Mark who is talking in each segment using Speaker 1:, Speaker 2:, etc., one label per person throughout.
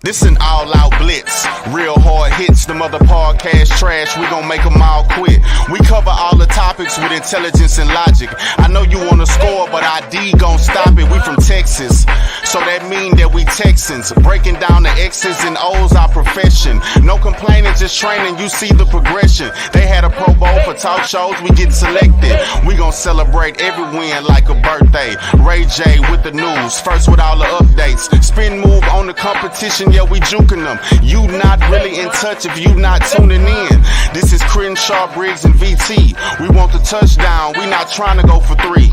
Speaker 1: This an all-out blitz, real hard hits, them other podcast trash, we gon' make them all quit. We cover all the topics with intelligence and logic. I know you wanna score, but ID gon' stop it. We from Texas, so that mean that we Texans. Breaking down the X's and O's, our profession. No complaining, just training, you see the progression. They had a Pro Bowl for talk shows, we get selected. We gon' celebrate every win like a birthday. Ray J with the news, first with all the updates. Spin move on the competition, yeah, we juking them. You not really in touch if you not tuning in. This is Crenshaw, Briggs, and VT. We want the touchdown, we not trying to go for 3.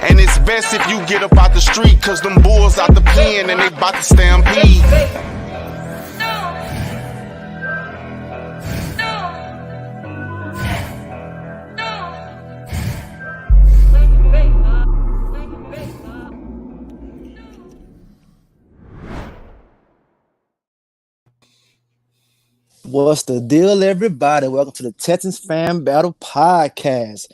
Speaker 1: And it's best if you get up out the street, cause them bulls out the pen and they bout to stampede.
Speaker 2: What's the deal, everybody? Welcome to the Texans Fan Battle Podcast.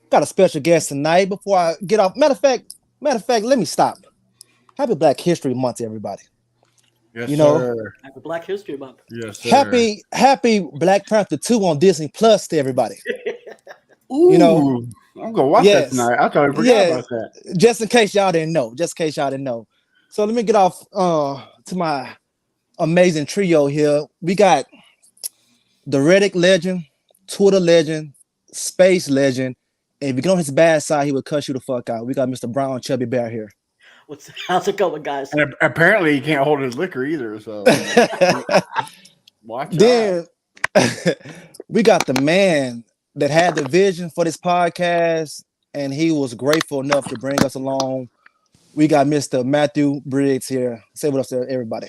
Speaker 2: Got a special guest tonight. Before I get off, matter of fact, let me stop. Happy Black History Month, everybody.
Speaker 3: Yes,
Speaker 4: sir. Happy Black History Month.
Speaker 3: Yes, sir.
Speaker 2: Happy Black Panther 2 on Disney Plus to everybody.
Speaker 3: Ooh, I'm gonna watch that tonight. I totally forgot about that.
Speaker 2: Just in case y'all didn't know. So let me get off to my amazing trio here. We got the Reddit legend, Twitter legend, space legend, and if you get on his bad side, he would cuss you the fuck out. We got Mr. Brown Chubby Bear here.
Speaker 4: How's it going, guys?
Speaker 3: And apparently he can't hold his liquor either, so watch
Speaker 2: then we got the man that had the vision for this podcast, and he was grateful enough to bring us along. We got Mr. Matthew Briggs here. Say what up to everybody.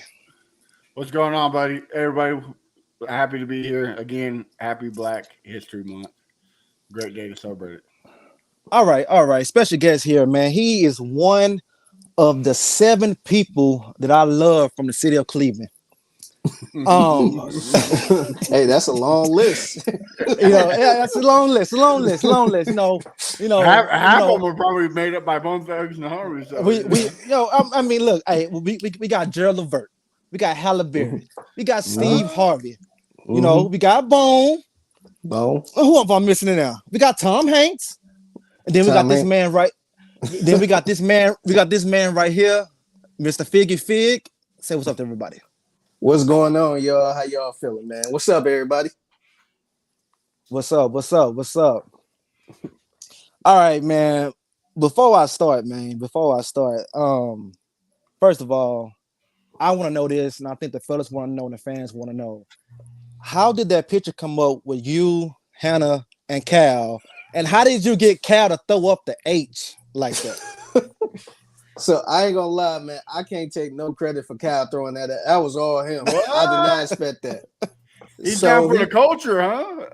Speaker 3: What's going on, buddy? Everybody, happy to be here again. Happy Black History Month. Great day to celebrate it.
Speaker 2: All right. Special guest here, man. He is one of the 7 people that I love from the city of Cleveland.
Speaker 5: Hey, that's a long list.
Speaker 2: That's a long list.
Speaker 3: Half of them are probably made up by Bone Thugs and Harmony. So.
Speaker 2: Look, hey, we got Gerald Levert, we got Halle Berry, we got Steve Harvey. We got Bone. Who am I missing in there? We got Tom Hanks, and then we got this man right. Then we got this man. We got this man right here, Mr. Figgy Fig. Say what's up to everybody.
Speaker 5: What's going on, y'all? How y'all feeling, man? What's up, everybody?
Speaker 2: What's up? All right, man. Before I start, first of all, I want to know this, and I think the fellas want to know, and the fans want to know. How did that picture come up with you, Hannah, and Cal? And how did you get Cal to throw up the H like that?
Speaker 5: So I ain't gonna lie, man. I can't take no credit for Cal throwing that. That was all him. I did not expect that.
Speaker 3: He's down for the culture, huh?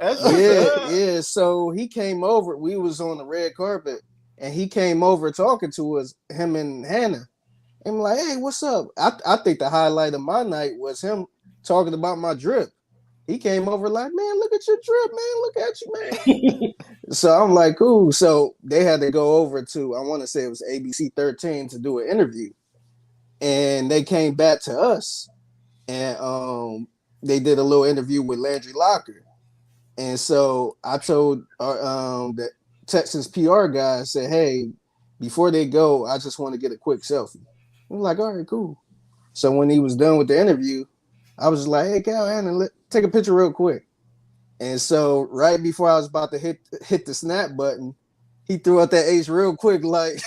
Speaker 5: Yeah. So he came over. We was on the red carpet, and he came over talking to us, him and Hannah. And I'm like, hey, what's up? I think the highlight of my night was him talking about my drip. He came over like, man, look at your drip, man. Look at you, man. So I'm like, cool. So they had to go over to, I want to say it was ABC 13 to do an interview. And they came back to us. And they did a little interview with Landry Locker. And so I told the Texans PR guy, I said, hey, before they go, I just want to get a quick selfie. I'm like, all right, cool. So when he was done with the interview, I was like, hey, Cal, Hannah, take a picture real quick. And so right before I was about to hit the snap button, he threw out that H real quick, like,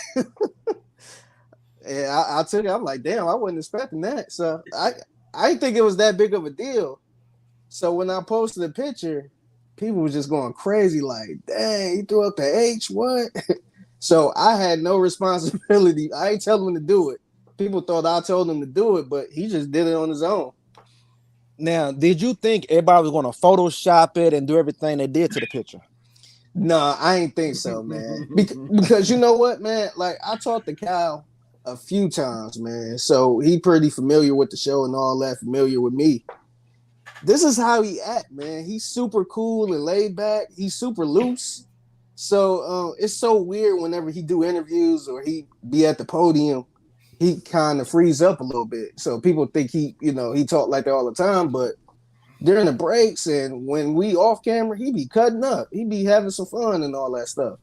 Speaker 5: and I took it. I'm like, damn, I wasn't expecting that. So I didn't think it was that big of a deal. So when I posted the picture, people were just going crazy, like, dang, he threw up the H, what? So I had no responsibility. I ain't telling him to do it. People thought I told him to do it, but he just did it on his own.
Speaker 2: Now, did you think everybody was going to Photoshop it and do everything they did to the picture?
Speaker 5: No, I ain't think so, man. Because you know what, man? Like, I talked to Kyle a few times, man. So he pretty familiar with the show and all that, familiar with me. This is how he act, man. He's super cool and laid back. He's super loose. So it's so weird whenever he do interviews or he be at the podium. he kind of frees up a little bit. So people think he talk like that all the time, but during the breaks and when we off camera, he be cutting up. He be having some fun and all that stuff.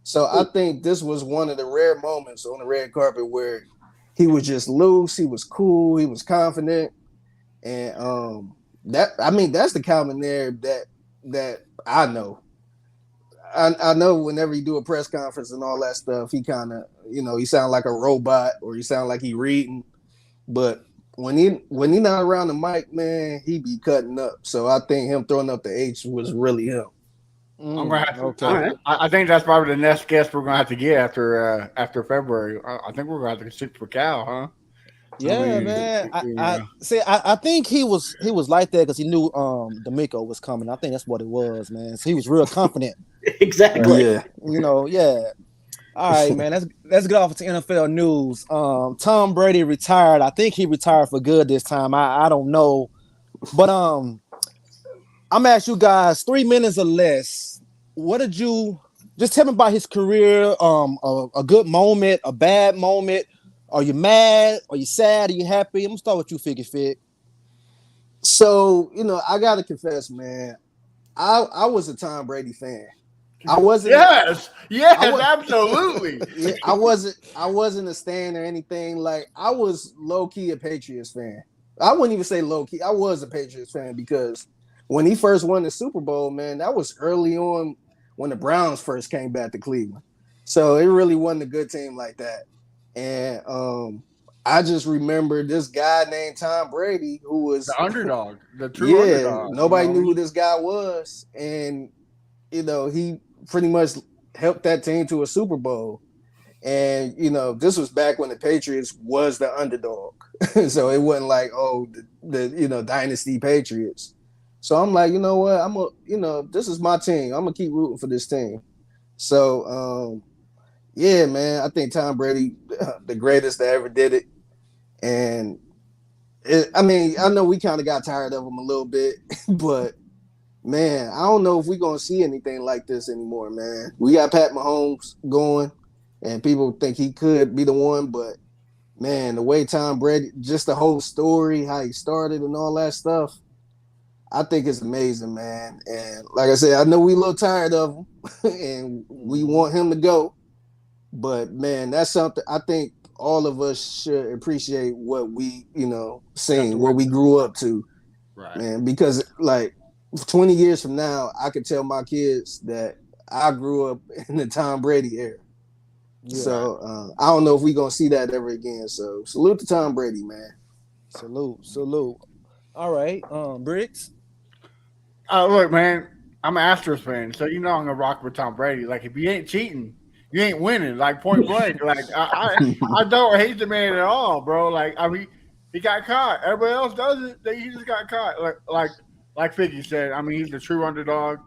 Speaker 5: So I think this was one of the rare moments on the red carpet where he was just loose, he was cool, he was confident. And that's the Calvin there that I know. I know whenever you do a press conference and all that stuff, he kind of, he sound like a robot or he sound like he reading. But when he not around the mic, man, he be cutting up. So I think him throwing up the H was really him.
Speaker 3: I'm gonna have to.
Speaker 2: Okay.
Speaker 4: All right.
Speaker 3: I think that's probably the next guest we're gonna have to get after February. I think we're gonna have to shoot for Cal, huh?
Speaker 2: Yeah, man. I think he was like that because he knew D'Amico was coming. I think that's what it was, man. So he was real confident.
Speaker 4: Exactly.
Speaker 5: Yeah.
Speaker 2: Yeah. All right, man. Let's get off to NFL news. Tom Brady retired. I think he retired for good this time. I don't know, but I'm gonna ask you guys 3 minutes or less. What did you just tell me about his career? A good moment, a bad moment. Are you mad? Are you sad? Are you happy? I'm gonna start with you, Figgy Fig.
Speaker 5: So I gotta confess, man. I was a Tom Brady fan. I wasn't.
Speaker 3: Yes, absolutely.
Speaker 5: Yeah, I wasn't a stan or anything. Like I was low key a Patriots fan. I wouldn't even say low key. I was a Patriots fan because when he first won the Super Bowl, man, that was early on when the Browns first came back to Cleveland. So it really wasn't a good team like that. And I just remember this guy named Tom Brady who was
Speaker 3: the underdog, the true underdog.
Speaker 5: Nobody knew who this guy was, and he pretty much helped that team to a Super Bowl. And this was back when the Patriots was the underdog, so it wasn't like the dynasty Patriots. So I'm like, you know what, this is my team. I'm gonna keep rooting for this team. So yeah, man, I think Tom Brady, the greatest that ever did it. And I know we kind of got tired of him a little bit, but man, I don't know if we're going to see anything like this anymore, man. We got Pat Mahomes going, and people think he could be the one, but man, the way Tom Brady, just the whole story, how he started and all that stuff, I think it's amazing, man. And like I said, I know we a little tired of him, and we want him to go. But man, that's something I think all of us should appreciate what we, seen, what we grew up to,
Speaker 3: right,
Speaker 5: man. Because like 20 years from now, I could tell my kids that I grew up in the Tom Brady era. Yeah. So I don't know if we're gonna see that ever again. So salute to Tom Brady, man.
Speaker 2: Salute. All right, Briggs.
Speaker 3: Look, man, I'm an Astros fan, so I'm gonna rock with Tom Brady. Like if you ain't cheating, you ain't winning, like point blank. Like I don't hate the man at all, bro. Like he got caught. Everybody else does it. He just got caught. Like Figgy said. He's the true underdog.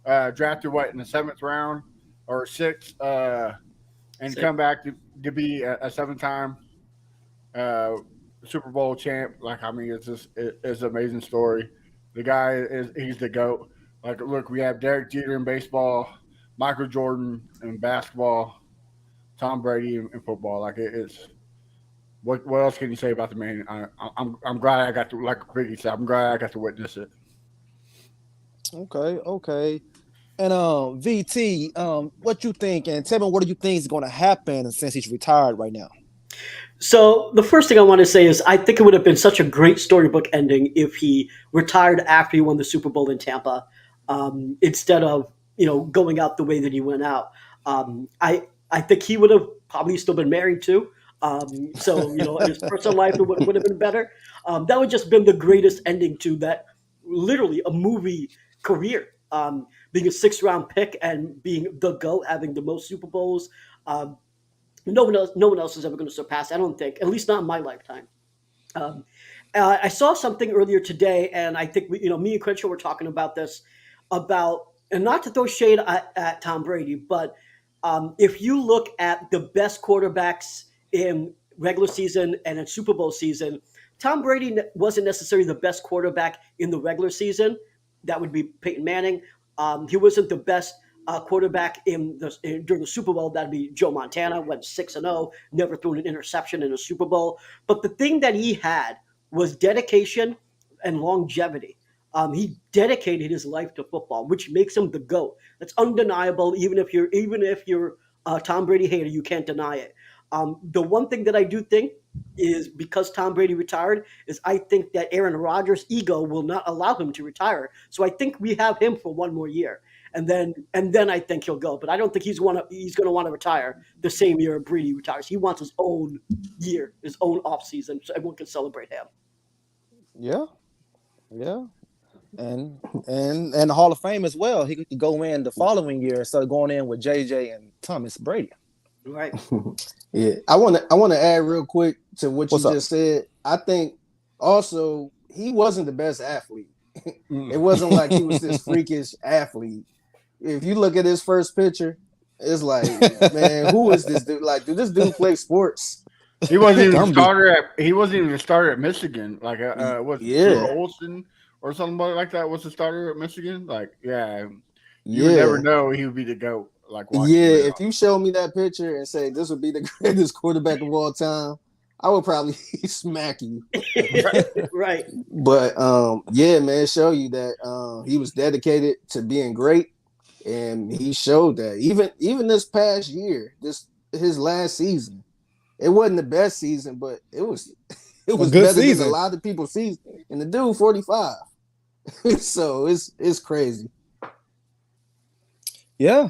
Speaker 3: Drafted in the 7th round or 6th, and come back to be a 7-time Super Bowl champ. It's an amazing story. The guy he's the GOAT. Like, look, we have Derek Jeter in baseball, Michael Jordan in basketball, Tom Brady in football. Like it's what else can you say about the man? I'm glad I got to, like Ricky said, I'm glad I got to witness it.
Speaker 2: Okay. And VT, what you think? And tell me, what do you think is going to happen since he's retired right now?
Speaker 4: So the first thing I want to say is I think it would have been such a great storybook ending if he retired after he won the Super Bowl in Tampa, instead of going out the way that he went out. I think he would have probably still been married too. So his personal life would have been better. That would just been the greatest ending to that, literally a movie career. Being a 6th-round pick and being the GOAT, having the most Super Bowls. No one else is ever going to surpass. I don't think, at least not in my lifetime. I saw something earlier today, and I think me and Crenshaw were talking about this, and not to throw shade at Tom Brady, but if you look at the best quarterbacks in regular season and in Super Bowl season, Tom Brady wasn't necessarily the best quarterback in the regular season. That would be Peyton Manning. He wasn't the best quarterback during the Super Bowl. That'd be Joe Montana. Went 6-0, never threw an interception in a Super Bowl. But the thing that he had was dedication and longevity. He dedicated his life to football, which makes him the GOAT. That's undeniable. Even if you're a Tom Brady hater, you can't deny it. The one thing that I do think is, because Tom Brady retired, is I think that Aaron Rodgers' ego will not allow him to retire. So I think we have him for one more year, and then I think he'll go. But I don't think he's going to want to retire the same year Brady retires. He wants his own year, his own off season, so everyone can celebrate him.
Speaker 2: Yeah. And the Hall of Fame as well. He could go in the following year instead of going in with JJ and Thomas Brady.
Speaker 4: Right.
Speaker 5: Yeah. I want to add real quick to what you
Speaker 2: What's up?
Speaker 5: just said. I think also he wasn't the best athlete. It wasn't like he was this freakish athlete. If you look at his first picture, it's like, man, who is this dude? Like, did this dude play sports?
Speaker 3: He wasn't even the starter at Michigan. Like,
Speaker 5: Yeah.
Speaker 3: Olsen or somebody like that was the starter at Michigan. Like, you would never know he would be the GOAT. Like,
Speaker 5: if you show me that picture and say this would be the greatest quarterback of all time, I would probably smack you.
Speaker 4: Right.
Speaker 5: But man, show you that he was dedicated to being great, and he showed that. Even this past year, his last season, it wasn't the best season, but it was better than a lot of people's season. And the dude 45. So it's crazy.
Speaker 2: Yeah.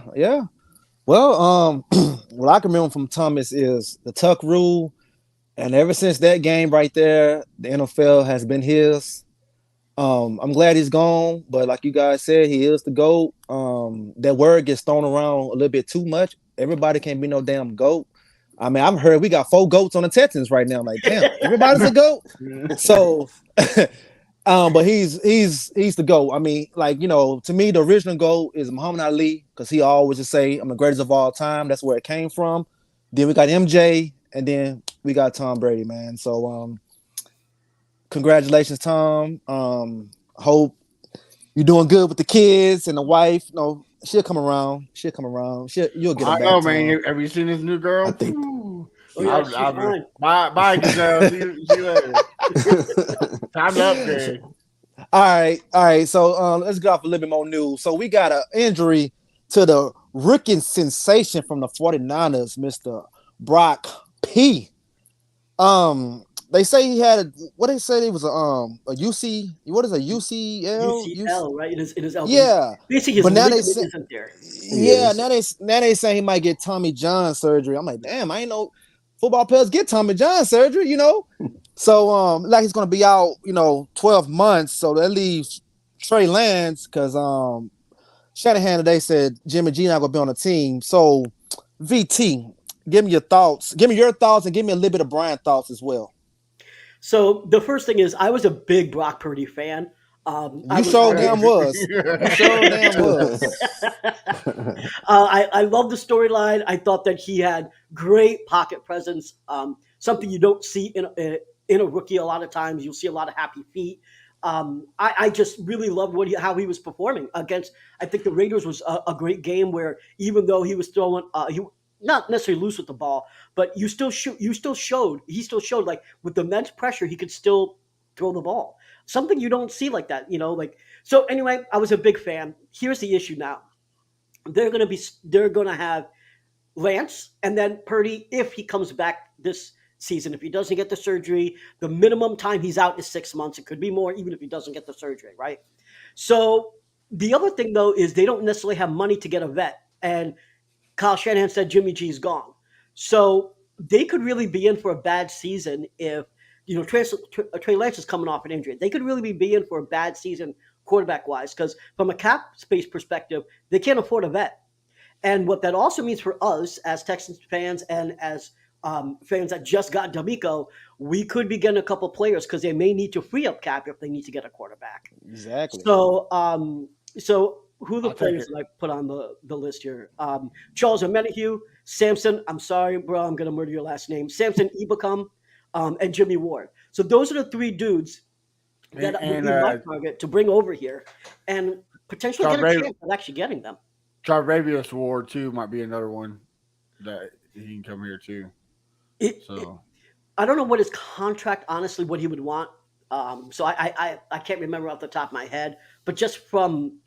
Speaker 2: Well, what I can remember from Thomas is the tuck rule, and ever since that game right there, the NFL has been his. I'm glad he's gone, but like you guys said, he is the GOAT. That word gets thrown around a little bit too much. Everybody can't be no damn GOAT. I mean, I've heard we got 4 GOATs on the Texans right now. Like, damn, everybody's a GOAT. So, but he's the GOAT. I mean, like, to me, the original GOAT is Muhammad Ali, because he always just say, I'm the greatest of all time. That's where it came from. Then we got MJ, and then we got Tom Brady, man. So, congratulations, Tom. Hope you're doing good with the kids and the wife. She'll come around. You'll get her back.
Speaker 3: I know, man. Have you seen this new girl?
Speaker 5: I think.
Speaker 3: Bye, Giselle. See you later. Time to upgrade.
Speaker 2: All right. So let's get off a little bit more news. So we got an injury to the rookie sensation from the 49ers, Mr. Brock P. They say he had they said it was a UC. What is a UCL?
Speaker 4: UCL, right? In his elbow.
Speaker 2: Yeah.
Speaker 4: Basically, his ligament isn't there.
Speaker 2: Yeah. Now they saying he might get Tommy John surgery. I'm like, damn, I ain't know football players get Tommy John surgery, So like he's gonna be out, 12 months. So that leaves Trey Lance, because Shanahan today said Jimmy G not gonna be on the team. So VT, give me your thoughts. Give me your thoughts, and give me a little bit of Brian's thoughts as well.
Speaker 4: So the first thing is, I was a big Brock Purdy fan.
Speaker 2: You sure damn was.
Speaker 4: I love the storyline. I thought that he had great pocket presence, something you don't see in a rookie a lot of times. You'll see a lot of happy feet. I just really loved how he was performing against. I think the Raiders was a great game where, even though he was throwing, not necessarily loose with the ball, but he still showed like with the immense pressure, he could still throw the ball. Something you don't see like that, So anyway, I was a big fan. Here's the issue now. They're going to have Lance and then Purdy if he comes back this season. If he doesn't get the surgery, the minimum time he's out is 6 months. It could be more even if he doesn't get the surgery, right? So the other thing, though, is they don't necessarily have money to get a vet. And Kyle Shanahan said Jimmy G's gone. So they could really be in for a bad season if, Trey Lance is coming off an injury. They could really be in for a bad season quarterback-wise, because from a cap space perspective, they can't afford a vet. And what that also means for us as Texans fans and as fans that just got D'Amico, we could be getting a couple players because they may need to free up cap if they need to get a quarterback.
Speaker 2: Exactly.
Speaker 4: So who are the players that I put on the list here? Charles Omenihu, Samson, I'm sorry, bro, I'm going to murder your last name, Samson Ebukam, and Jimmy Ward. So those are the 3 dudes that would be my target to bring over here and potentially get a chance at actually getting them.
Speaker 3: Travius Ward too might be another one that he can come here too. So
Speaker 4: I don't know what his contract, honestly, what he would want. So I can't remember off the top of my head, but just from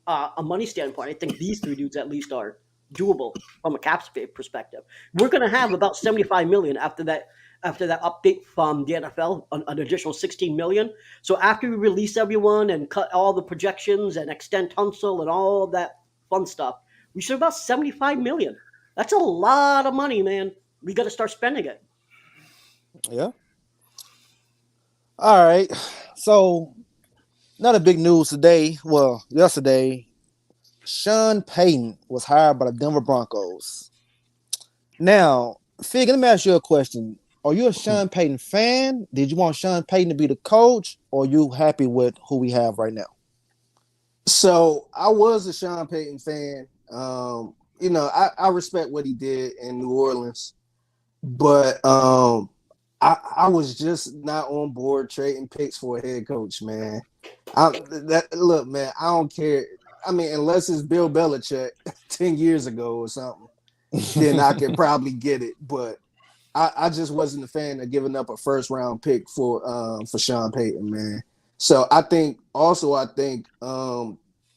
Speaker 4: a money standpoint, I think these three dudes at least are doable from a cap space perspective. We're going to have about 75 million after that update from the NFL, an additional 16 million. So after we release everyone and cut all the projections and extend Tunsil and all that fun stuff, we should have about 75 million. That's a lot of money, man. We got to start spending it.
Speaker 2: Yeah. All right. So, not a big news today. Well, yesterday, Sean Payton was hired by the Denver Broncos. Now, Fig, let me ask you a question. Are you a Sean Payton fan? Did you want Sean Payton to be the coach, or are you happy with who we have right now?
Speaker 5: So I was a Sean Payton fan. I respect what he did in New Orleans, but I was just not on board trading picks for a head coach, man. Look, man, I don't care. I mean, unless it's Bill Belichick 10 years ago or something, then I could probably get it. But I just wasn't a fan of giving up a first round pick for Sean Payton, man. So I think the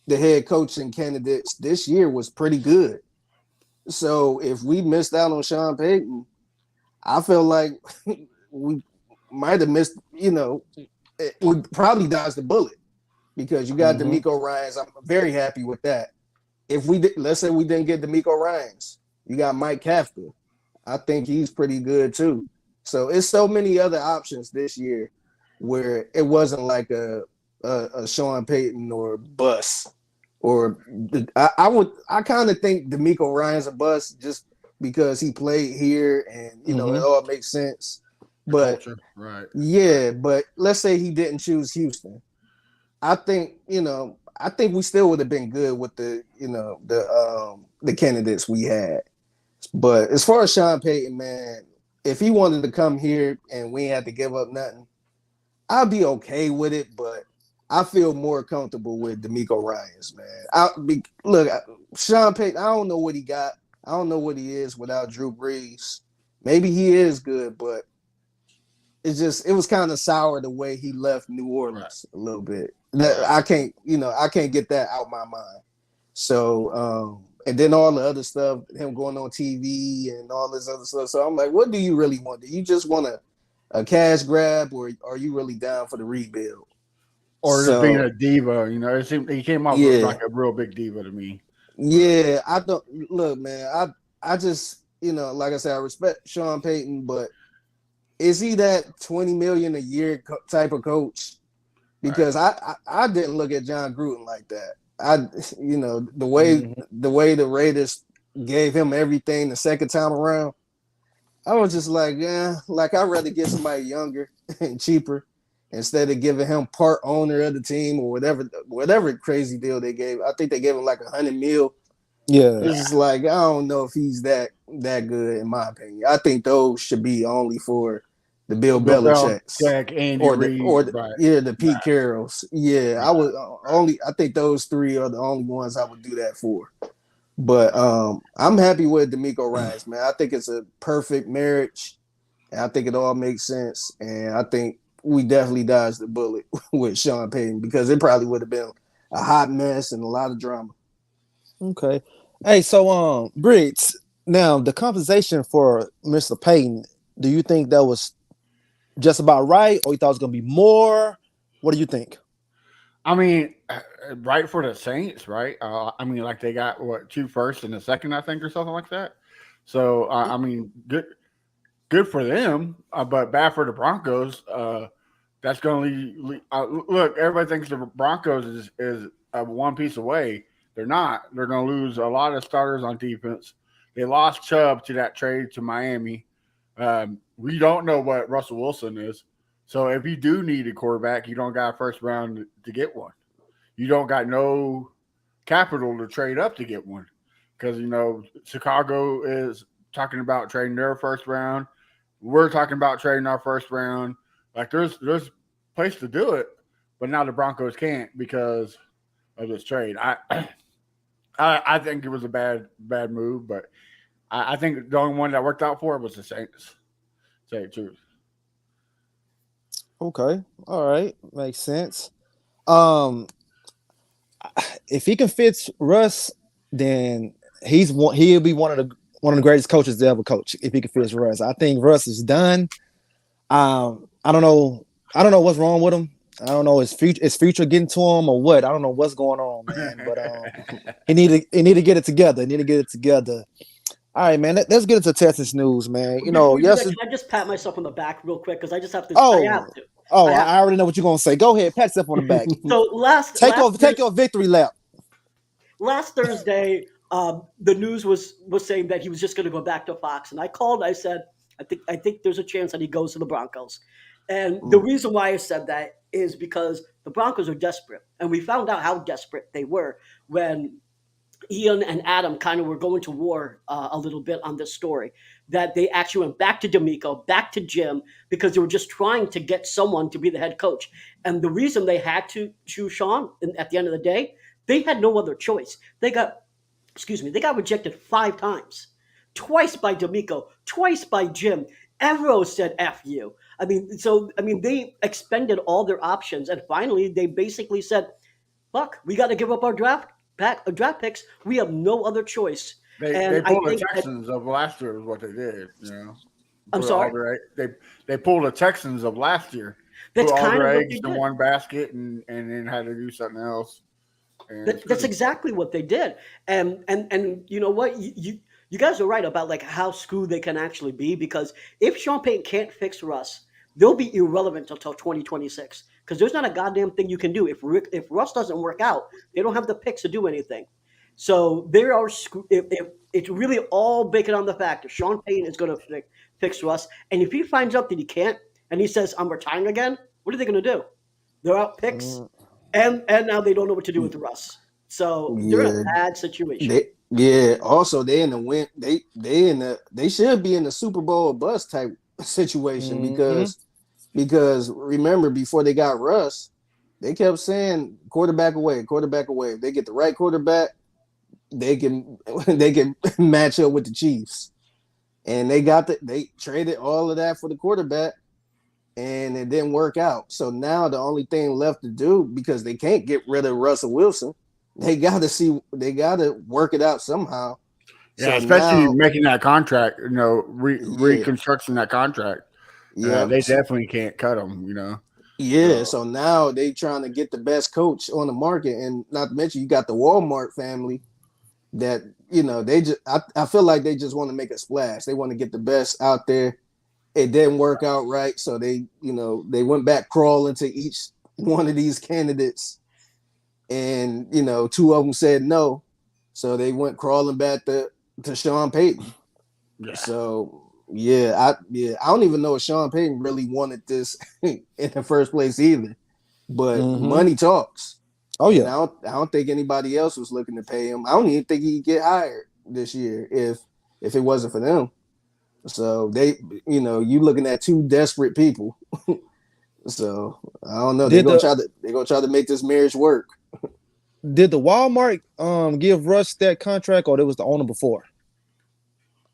Speaker 5: head coaching candidates this year was pretty good. So if we missed out on Sean Payton, I feel like we might have missed, we probably dodged the bullet because you got DeMeco Ryans. I'm very happy with that. If let's say we didn't get DeMeco Ryans, you got Mike Kafka. I think he's pretty good too. So it's so many other options this year where it wasn't like a Sean Payton or bust. Or I kind of think DeMeco Ryans a bust just because he played here and it all makes sense. But
Speaker 3: culture, right.
Speaker 5: Yeah, but let's say he didn't choose Houston. I think we still would have been good with the candidates we had. But as far as Sean Payton, man, if he wanted to come here and we had to give up nothing, I'd be okay with it, but I feel more comfortable with DeMeco Ryans, man. Look, Sean Payton, I don't know what he got. I don't know what he is without Drew Brees. Maybe he is good, but it was kind of sour the way he left New Orleans a little bit. I can't get that out my mind. So, and then all the other stuff, him going on TV and all this other stuff. So I'm like, what do you really want? Do you just want a cash grab, or are you really down for the rebuild?
Speaker 3: Or just being a diva, it seemed he came off like a real big diva to me.
Speaker 5: Yeah, I don't look, man. I just, like I said, I respect Sean Payton, but is he that $20 million a year type of coach? Because I didn't look at John Gruden like that. The way the Raiders gave him everything the second time around, I was just like, yeah, like I'd rather get somebody younger and cheaper instead of giving him part owner of the team or whatever crazy deal they gave. I think they gave him like $100 million.
Speaker 2: Yeah,
Speaker 5: it's just like I don't know if he's that good in my opinion. I think those should be only for the Bill Belichick's the Pete Carrolls. Yeah, I think those three are the only ones I would do that for. But I'm happy with DeMeco Ryans, man. I think it's a perfect marriage, and I think it all makes sense. And I think we definitely dodged the bullet with Sean Payton because it probably would have been a hot mess and a lot of drama.
Speaker 2: Okay. Hey, so Briggs, now the compensation for Mr. Payton, do you think that was just about right, or you thought it was gonna be more? What do you think?
Speaker 3: I mean, right for the Saints, right? Like they got 2 firsts and a second, I think, or something like that. So good for them, but bad for the Broncos. That's going to look. Everybody thinks the Broncos is one piece away. They're not. They're going to lose a lot of starters on defense. They lost Chubb to that trade to Miami. We don't know what Russell Wilson is. So if you do need a quarterback, you don't got a first round to get one. You don't got no capital to trade up to get one because, Chicago is talking about trading their first round. We're talking about trading our first round. Like there's place to do it, but now the Broncos can't because of this trade. I think it was a bad move, but I think the only one that worked out for him was the Saints. To tell you the truth.
Speaker 2: Okay, all right, makes sense. Um, if he can fix Russ, then he'll be one of the greatest coaches to ever coach. If he can fix Russ, I think Russ is done. I don't know what's wrong with him. I don't know his future getting to him or what. I don't know what's going on, man. But he need to get it together. He need to get it together. All right, man. Let's get into Texas news, man. You know,
Speaker 4: yes.
Speaker 2: can
Speaker 4: I just pat myself on the back real quick because I just have to.
Speaker 2: Oh,
Speaker 4: I have to.
Speaker 2: I already know what you're gonna say. Go ahead, pat yourself on the back.
Speaker 4: So
Speaker 2: take your victory lap.
Speaker 4: Last Thursday, the news was saying that he was just going to go back to Fox, and I called. I said, I think there's a chance that he goes to the Broncos, and the reason why I said that is because the Broncos are desperate, and we found out how desperate they were when Ian and Adam kind of were going to war a little bit on this story. That they actually went back to D'Amico, back to Jim, because they were just trying to get someone to be the head coach. And the reason they had to choose Sean at the end of the day, they had no other choice. They got rejected 5 times, twice by D'Amico, twice by Jim. Evero said F you. They expended all their options, and finally they basically said, "Fuck, we got to give up our draft picks. We have no other choice."
Speaker 3: They pulled the Texans of last year is what they did. You know,
Speaker 4: I'm sorry.
Speaker 3: They pulled the Texans of last year.
Speaker 4: That's
Speaker 3: put all
Speaker 4: kind
Speaker 3: their
Speaker 4: of what
Speaker 3: eggs
Speaker 4: they
Speaker 3: in
Speaker 4: did.
Speaker 3: one basket and then had to do something else.
Speaker 4: That's exactly what they did. And you know what? You guys are right about like how screwed they can actually be, because if Sean Payton can't fix Russ, they'll be irrelevant until 2026, because there's not a goddamn thing you can do. If Russ doesn't work out, they don't have the picks to do anything. So they are screwed. If it's really all based on the fact that Sean Payton is going to fix Russ, and if he finds out that he can't, and he says, "I'm retiring again," what are they going to do? They're out picks. And now they don't know what to do with Russ. So they're in a bad situation.
Speaker 5: Also, they in the win. They should be in the Super Bowl bust type situation, because remember, before they got Russ, they kept saying quarterback away. If they get the right quarterback, they can match up with the Chiefs. And they traded all of that for the quarterback, and it didn't work out. So now the only thing left to do, because they can't get rid of Russell Wilson, they got to work it out somehow.
Speaker 3: Yeah,
Speaker 5: so
Speaker 3: especially
Speaker 5: now,
Speaker 3: making that contract, reconstructing that contract.
Speaker 5: Yeah,
Speaker 3: they definitely can't cut them,
Speaker 5: Yeah, so now they trying to get the best coach on the market, and not to mention you got the Walmart family that they just I feel like they just want to make a splash. They want to get the best out there. It didn't work out right, so they went back crawling to each one of these candidates, and 2 of them said no, so they went crawling back to Sean Payton.
Speaker 3: Yeah.
Speaker 5: So I don't even know if Sean Payton really wanted this in the first place either, but money talks.
Speaker 2: Oh yeah,
Speaker 5: I don't think anybody else was looking to pay him. I don't even think he'd get hired this year if it wasn't for them. So they, you looking at 2 desperate people. So I don't know. They're gonna try to make this marriage work.
Speaker 2: Did the Walmart give Russ that contract, or it was the owner before?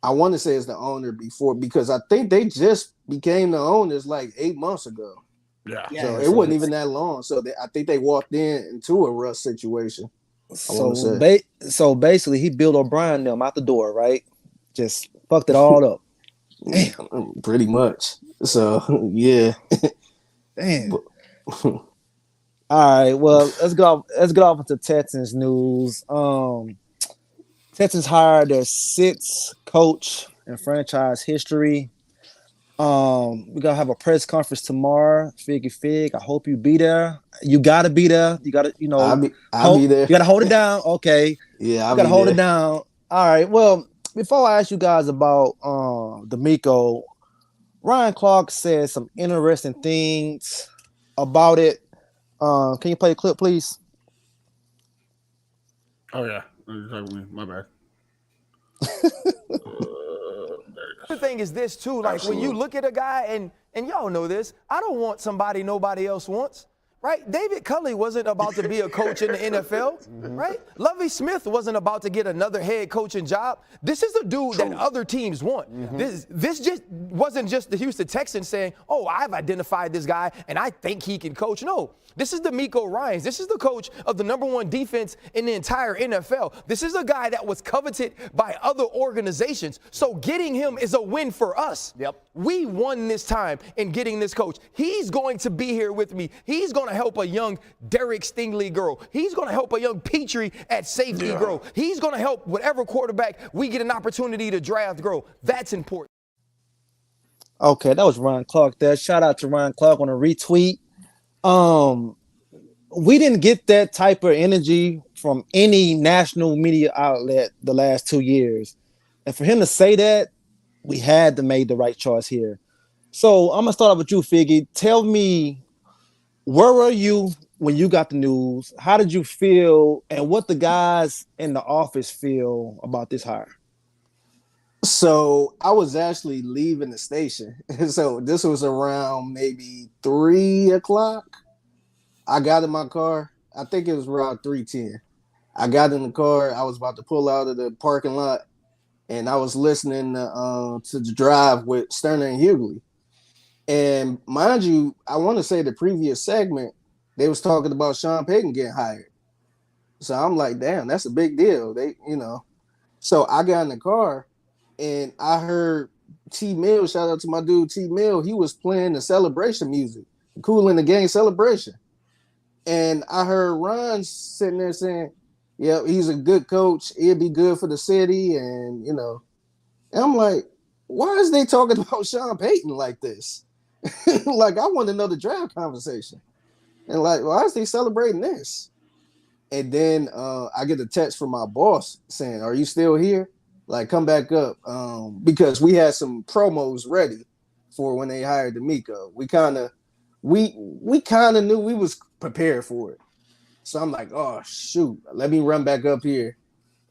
Speaker 5: I want to say it's the owner before, because I think they just became the owners like 8 months ago.
Speaker 3: Yeah.
Speaker 5: So it wasn't even that long. So I think they walked into a Russ situation.
Speaker 2: So basically, he Bill O'Brien them out the door, right? Just fucked it all up.
Speaker 5: Damn. Pretty much. So yeah.
Speaker 2: Damn. All right. Well, let's go off into Texans news. Texans hired their 6th coach in franchise history. We're gonna have a press conference tomorrow. Figgy Fig. I hope you be there. You gotta be there. You gotta,
Speaker 5: I'll be there.
Speaker 2: You gotta hold it down. Okay.
Speaker 5: Yeah,
Speaker 2: you gotta hold it down. All right. Well, before I ask you guys about D'Amico, Ryan Clark said some interesting things about it. Can you play a clip, please?
Speaker 3: Oh yeah, my bad.
Speaker 6: The thing is this too, like when you look at a guy, and y'all know this, I don't want somebody nobody else wants, right? David Culley wasn't about to be a coach in the NFL, right? Lovie Smith wasn't about to get another head coaching job. This is a dude that other teams want. This just wasn't just the Houston Texans saying, oh, I've identified this guy and I think he can coach. No, this is DeMeco Ryans. This is the coach of the #1 defense in the entire NFL. This is a guy that was coveted by other organizations. So getting him is a win for us.
Speaker 7: Yep.
Speaker 6: We won this time in getting this coach. He's going to be here with me. He's going to help a young Derek Stingley grow. He's going to help a young Petrie at safety grow. He's going to help whatever quarterback we get an opportunity to draft grow. That's important.
Speaker 2: Okay, that was Ron Clark there. Shout out to Ron Clark on a retweet. We didn't get that type of energy from any national media outlet the last 2 years. And for him to say that, we had to make the right choice here. So I'm going to start off with you, Figgy. Tell me, where were you when you got the news? How did you feel? And what the guys in the office feel about this hire?
Speaker 5: So I was actually leaving the station. So this was around maybe 3 o'clock. I got in my car. I think it was around 3:10. I got in the car. I was about to pull out of the parking lot, and I was listening to the drive with Sterner and Hughley. And mind you, I want to say the previous segment, they was talking about Sean Payton getting hired. So I'm like, damn, that's a big deal. So I got in the car, and I heard T Mill, shout out to my dude T Mill, he was playing the celebration music, Cool in the Game celebration. And I heard Ron sitting there saying, yeah, he's a good coach. He'll be good for the city. And, and I'm like, why is they talking about Sean Payton like this? Like, I want to know the draft conversation. And like, why is they celebrating this? And then I get a text from my boss saying, are you still here? Like, come back up. Because we had some promos ready for when they hired DeMeco. We kind of knew we was prepared for it. So I'm like, oh, shoot, let me run back up here.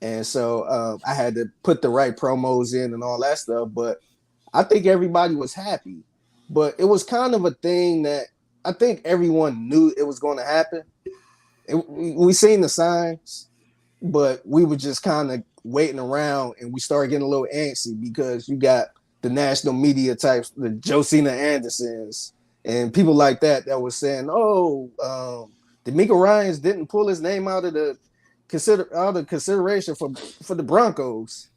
Speaker 5: And so I had to put the right promos in and all that stuff. But I think everybody was happy. But it was kind of a thing that I think everyone knew it was going to happen. We seen the signs, but we were just kind of waiting around, and we started getting a little antsy because you got the national media types, the Josina Andersons, and people like that was saying, DeMeco Ryans didn't pull his name out of the consideration for the Broncos.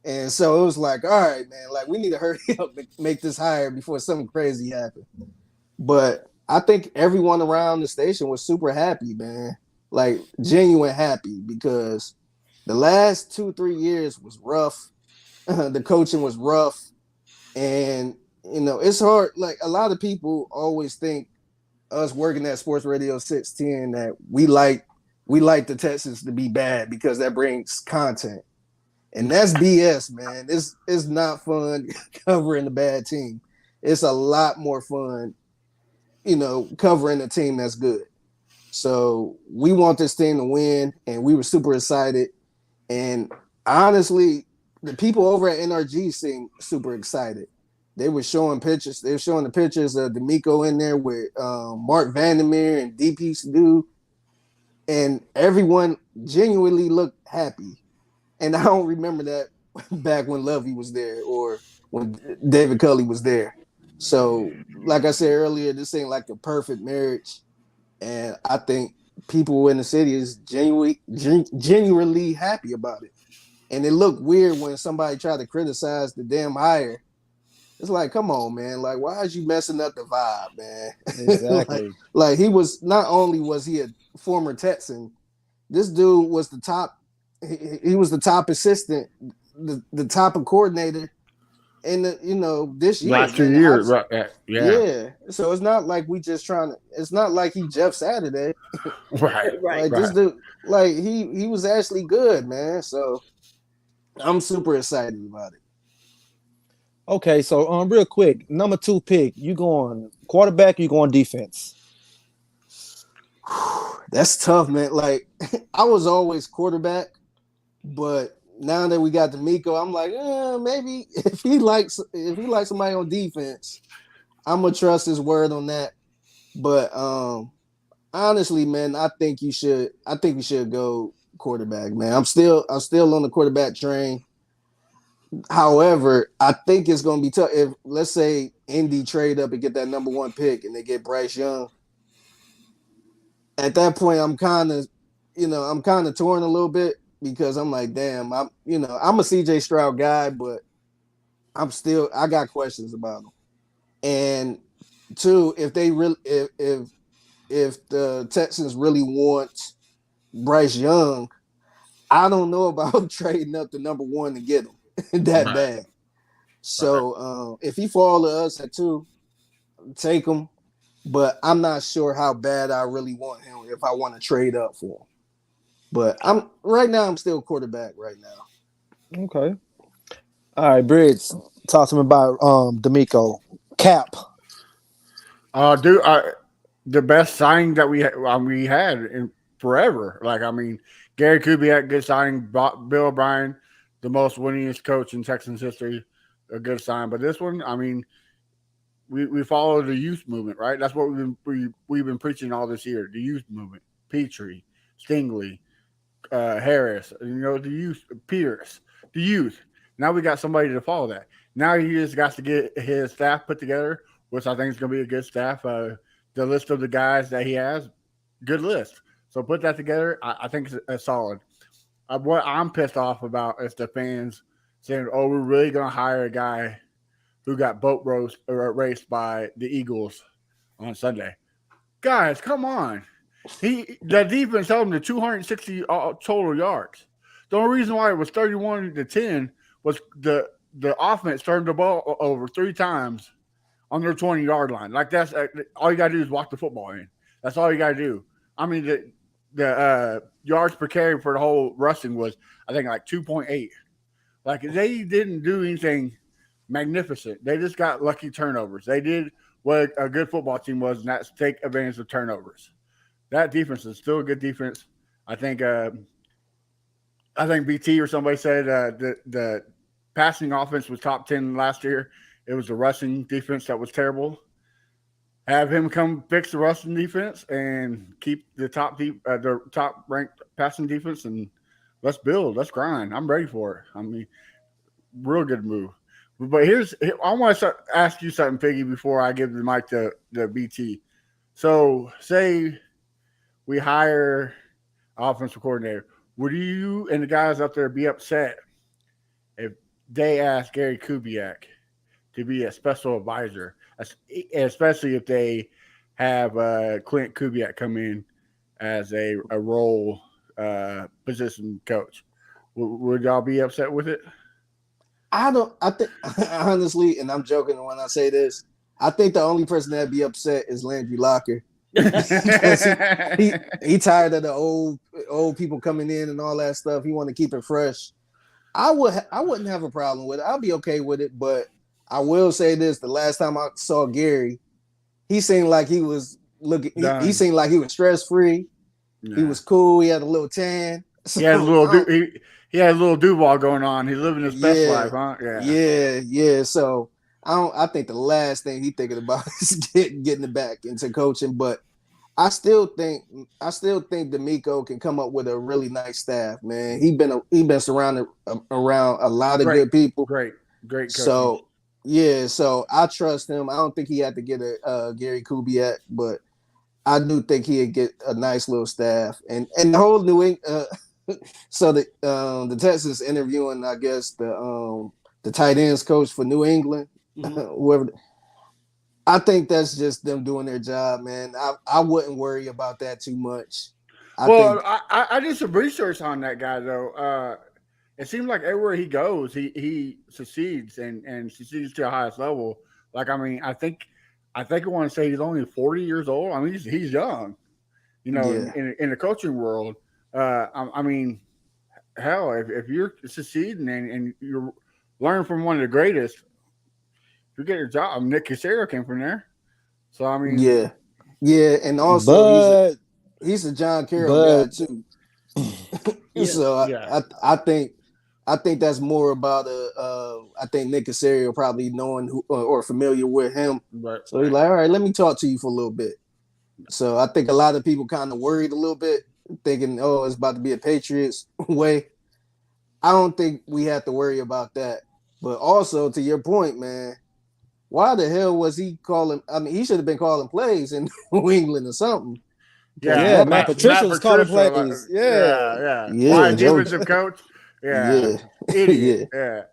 Speaker 5: And so it was like, all right, man, like we need to hurry up and make this hire before something crazy happened. But I think everyone around the station was super happy, man. Like genuine happy, because the last 2-3 years was rough. The coaching was rough. And, it's hard. Like a lot of people always think us working at Sports Radio 610 that we like the Texans to be bad because that brings content. And that's BS, man. It's not fun covering a bad team. It's a lot more fun, covering a team that's good. So we want this team to win, and we were super excited. And honestly, the people over at NRG seemed super excited. They were showing pictures. They were showing the pictures of DeMeco in there with Mark Vandermeer and DP Sadu. And everyone genuinely looked happy. And I don't remember that back when Lovey was there or when David Culley was there. So, like I said earlier, this ain't like a perfect marriage. And I think people in the city is genuinely happy about it. And it looked weird when somebody tried to criticize the damn hire. It's like, come on, man. Like, why is you messing up the vibe, man?
Speaker 2: Exactly.
Speaker 5: like he was, not only was he a former Texan, this dude was the top. He was the top assistant, the top coordinator in this year.
Speaker 3: Last 2 years, right? Yeah.
Speaker 5: Yeah. So it's not like we just trying to. It's not like he Jeff Saturday.
Speaker 3: Right.
Speaker 5: Like this dude, like he was actually good, man. So I'm super excited about it.
Speaker 2: Okay, so real quick, number 2 pick, you going quarterback, you going defense?
Speaker 5: That's tough, man. Like I was always quarterback, but now that we got DeMeco, I'm like, maybe if he likes somebody on defense, I'm gonna trust his word on that. But honestly, man, I think we should go quarterback, man. I'm still on the quarterback train. However, I think it's gonna be tough if, let's say, Indy trade up and get that number 1 pick and they get Bryce Young. At that point, I'm kind of torn a little bit because I'm like, damn, I'm a CJ Stroud guy, but I got questions about him. And two, if they really if the Texans really want Bryce Young, I don't know about trading up to number 1 to get him that bad. So if he fall to us at 2, take him. But I'm not sure how bad I really want him if I want to trade up for him. But I'm still quarterback right now.
Speaker 2: Okay. All right, Briggs, talk to me about D'Amico. Cap.
Speaker 3: The best signing that we had in forever. Like, I mean, Gary Kubiak, good signing. Bill O'Brien, the most winningest coach in Texans history, a good sign. But this one, I mean, we follow the youth movement, right? That's what we've been preaching all this year. The youth movement. Petrie, Stingley, Harris, the youth, Pierce, the youth. Now we got somebody to follow that. Now he just got to get his staff put together, which I think is going to be a good staff. The list of the guys that he has, good list. So put that together. I think it's solid. What I'm pissed off about is the fans saying, "Oh, we're really going to hire a guy who got raced by the Eagles on Sunday." Guys, come on. The defense held him to 260 total yards. The only reason why it was 31-10 was the offense turned the ball over 3 times on their 20-yard line. Like, that's all you got to do is walk the football in. That's all you got to do. I mean, the yards per carry for the whole rushing was, I think, like 2.8. Like, they didn't do anything magnificent. They just got lucky turnovers. They did what a good football team was, and that's take advantage of turnovers. That defense is still a good defense. I think BT or somebody said the passing offense was top 10 last year. It was the rushing defense that was terrible. Have him come fix the rushing defense and keep the top ranked passing defense, and let's build. Let's grind. I'm ready for it. I mean, real good move. But I want to ask you something, Figgy, before I give the mic to the BT. So, say we hire offensive coordinator. Would you and the guys up there be upset if they asked Gary Kubiak to be a special advisor, especially if they have Clint Kubiak come in as a role position coach? Would y'all be upset with it?
Speaker 5: I think honestly, and I'm joking when I say this, I think the only person that'd be upset is Landry Locker. He tired of the old people coming in and all that stuff. He want to keep it fresh. I wouldn't have a problem with it. I'll be okay with it, but I will say this: the last time I saw Gary, he seemed like he was looking. He seemed like he was stress free. Nah. He was cool. He had a little tan. So,
Speaker 3: he had a little Duval going on. He's living his best life, huh?
Speaker 5: Yeah. So I think the last thing he's thinking about is getting it back into coaching. But I still think D'Amico can come up with a really nice staff, man. He been surrounded around a lot of good people.
Speaker 3: Great coaching.
Speaker 5: So I trust him. I don't think he had to get a Gary Kubiak, but I do think he'd get a nice little staff. And the whole New England so the Texans interviewing, I guess, the tight ends coach for New England, whoever. I think that's just them doing their job, man. I wouldn't worry about that too much.
Speaker 3: I did some research on that guy though. It seems like everywhere he goes, he succeeds and succeeds to the highest level. Like, I mean, I think I want to say he's only 40 years old. I mean, he's young, in the coaching world. I mean, hell, if you're succeeding and you're learning from one of the greatest, you get your job. Nick Casario came from there, so I mean,
Speaker 5: yeah, and also he's a John Carroll guy too. So I think that's more about I think Nick Casario probably knowing who or familiar with him.
Speaker 3: Right.
Speaker 5: So he's like, all right, let me talk to you for a little bit. So I think a lot of people kind of worried a little bit, thinking, "Oh, it's about to be a Patriots way." I don't think we have to worry about that. But also, to your point, man, why the hell was he calling? I mean, he should have been calling plays in New England or something.
Speaker 2: Yeah, Matt Patricia was calling plays.
Speaker 3: Yeah.
Speaker 5: Yeah,
Speaker 3: Why
Speaker 5: Joe.
Speaker 3: defensive coach?
Speaker 5: Yeah.
Speaker 3: Idiot. Yeah.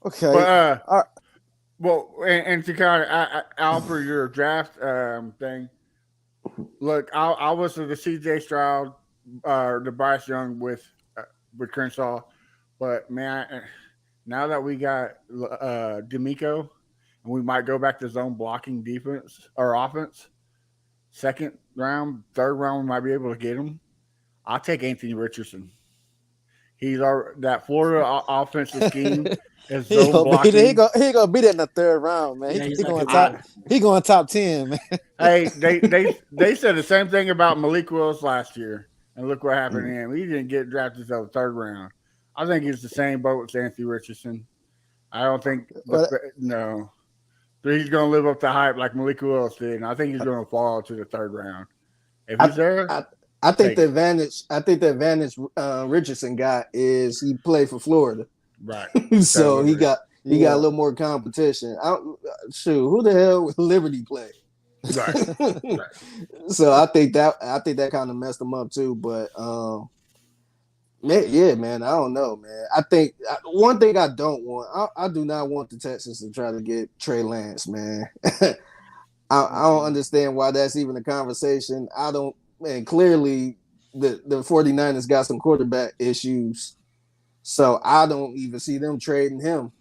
Speaker 2: Okay.
Speaker 3: But well, and to kind of Alfred, your draft thing. Look, I was the C.J. Stroud, the Bryce Young with Crenshaw, but man, now that we got D'Amico, and we might go back to zone blocking defense or offense. Second round, third round, we might be able to get him. I'll take Anthony Richardson. He's that Florida offensive scheme is zone blocking.
Speaker 2: He gonna beat it in the third round, man. He going top 10, man.
Speaker 3: Hey, they said the same thing about Malik Willis last year, and look what happened to him. He didn't get drafted until the third round. I think he's the same boat with Anthony Richardson. I don't think no. He's going to live up to hype like Malik Willis did, and I think he's going to fall to the third round. If he's there,
Speaker 5: I think the advantage Richardson got is he played for Florida,
Speaker 3: right?
Speaker 5: So he got a little more competition. Who the hell would Liberty play?
Speaker 3: Right.
Speaker 5: So I think that kind of messed him up too. But man, I don't know, man. I think one thing I don't want, I do not want the Texans to try to get Trey Lance, man. I don't understand why that's even a conversation. And clearly the 49ers got some quarterback issues. So I don't even see them trading him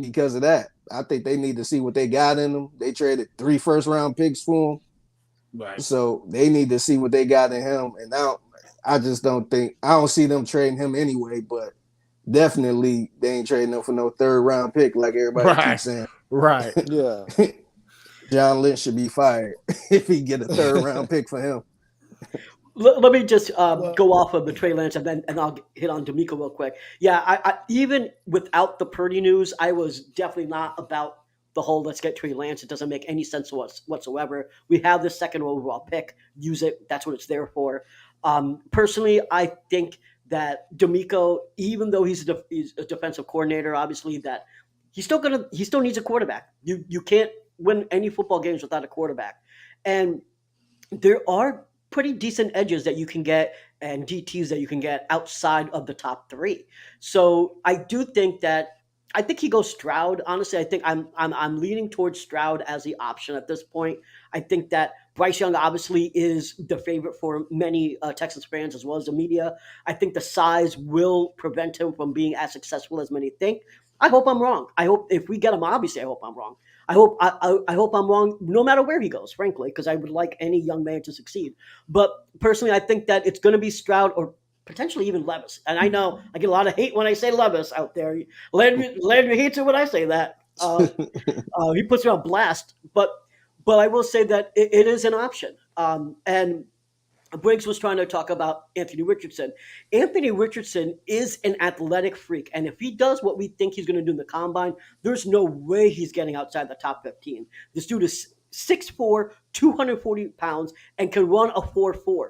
Speaker 5: because of that. I think they need to see what they got in them. They traded 3 first-round picks for him.
Speaker 3: Right.
Speaker 5: So they need to see what they got in him. And now I don't see them trading him anyway, but definitely they ain't trading him for no third-round pick like everybody keeps saying.
Speaker 3: Right.
Speaker 2: Yeah.
Speaker 5: John Lynch should be fired if he get a third-round pick for him.
Speaker 4: Let me just go off of the Trey Lance and I'll hit on D'Amico real quick. Yeah, I even without the Purdy news, I was definitely not about the whole let's get Trey Lance. It doesn't make any sense whatsoever. We have this second overall pick. Use it. That's what it's there for. Personally, I think that D'Amico, even though he's a defensive coordinator, obviously that he still needs a quarterback. You can't win any football games without a quarterback. And there are pretty decent edges that you can get and DTs that you can get outside of the top 3. So I do think that I think he goes Stroud. Honestly, I think I'm leaning towards Stroud as the option at this point. I think that Bryce Young obviously is the favorite for many Texans fans as well as the media. I think the size will prevent him from being as successful as many think. I hope I'm wrong. I hope if we get him, obviously, I hope I'm wrong. I hope I'm wrong no matter where he goes, frankly, because I would like any young man to succeed. But personally, I think that it's going to be Stroud or potentially even Levis. And I know I get a lot of hate when I say Levis out there. Landry hates it when I say that. He puts me on blast. But I will say that it is an option. And Briggs was trying to talk about Anthony Richardson. Anthony Richardson is an athletic freak. And if he does what we think he's going to do in the combine, there's no way he's getting outside the top 15. This dude is 6'4", 240 pounds, and can run a 4.4.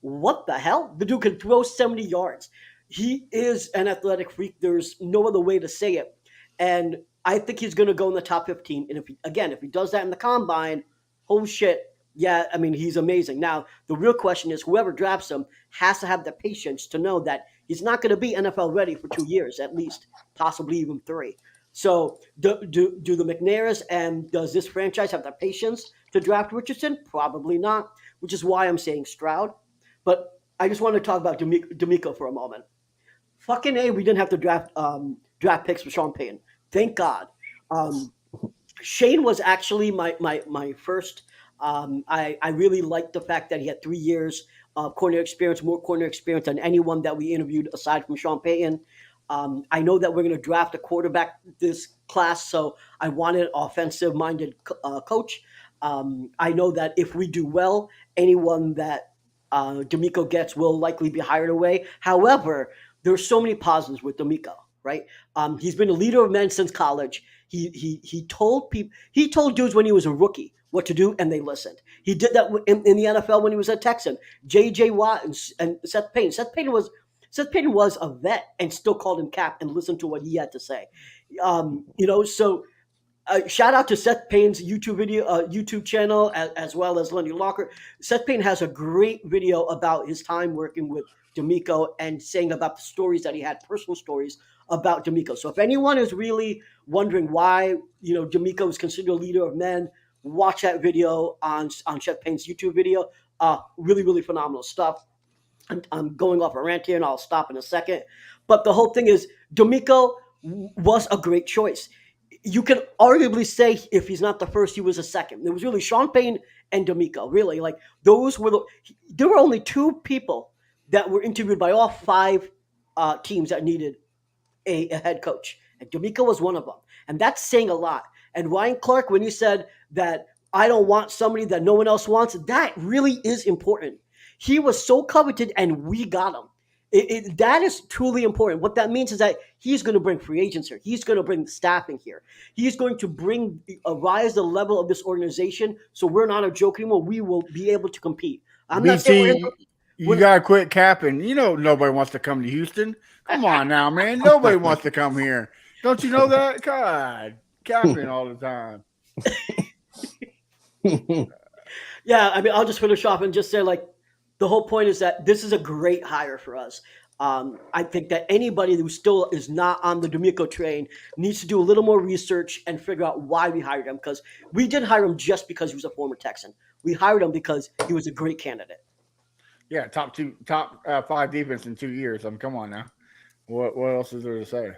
Speaker 4: What the hell? The dude can throw 70 yards. He is an athletic freak. There's no other way to say it. And I think he's going to go in the top 15. And if he does that in the combine, oh shit. Yeah, I mean, he's amazing. Now, the real question is whoever drafts him has to have the patience to know that he's not going to be NFL ready for 2 years at least, possibly even 3. So do the McNairs and does this franchise have the patience to draft Richardson? Probably not, which is why I'm saying Stroud. But I just want to talk about D'Amico for a moment. Fucking A, we didn't have to draft picks for Sean Payton. Thank God. Shane was actually my first. I really liked the fact that he had 3 years of corner experience, more corner experience than anyone that we interviewed aside from Sean Payton. I know that we're going to draft a quarterback this class, so I wanted an offensive-minded coach. I know that if we do well, anyone that D'Amico gets will likely be hired away. However, there's so many positives with D'Amico, right? He's been a leader of men since college. He told dudes when he was a rookie, what to do, and they listened. He did that in the NFL when he was a Texan. J.J. Watt and Seth Payne. Seth Payne was a vet and still called him Cap and listened to what he had to say. So shout out to Seth Payne's YouTube channel, as well as Lenny Locker. Seth Payne has a great video about his time working with D'Amico and saying about the stories that he had, personal stories about D'Amico. So if anyone is really wondering why D'Amico is considered a leader of men, watch that video on Seth Payne's YouTube video. Really, really phenomenal stuff. I'm going off a rant here, and I'll stop in a second. But the whole thing is, D'Amico was a great choice. You can arguably say if he's not the first, he was a second. It was really Sean Payne and D'Amico. Really, like those were there were only two people that were interviewed by all five teams that needed a head coach, and D'Amico was one of them. And that's saying a lot. And Ryan Clark, when he said that I don't want somebody that no one else wants, that really is important. He was so coveted, and we got him. That is truly important. What that means is that he's going to bring free agents here. He's going to bring staffing here. He's going to rise the level of this organization, so we're not a joke anymore. We will be able to compete. I'm not saying
Speaker 3: you gotta quit capping. Nobody wants to come to Houston. Come on now, man. Nobody wants to come here. Don't you know that? God, capping all the time.
Speaker 4: Yeah, I mean, I'll just finish off and just say, like, the whole point is that this is a great hire for us. I think that anybody who still is not on the D'Amico train needs to do a little more research and figure out why we hired him, because we didn't hire him just because he was a former Texan. We hired him because he was a great candidate.
Speaker 3: Yeah, top 5 defense in 2 years. Come on now. What else is there to say?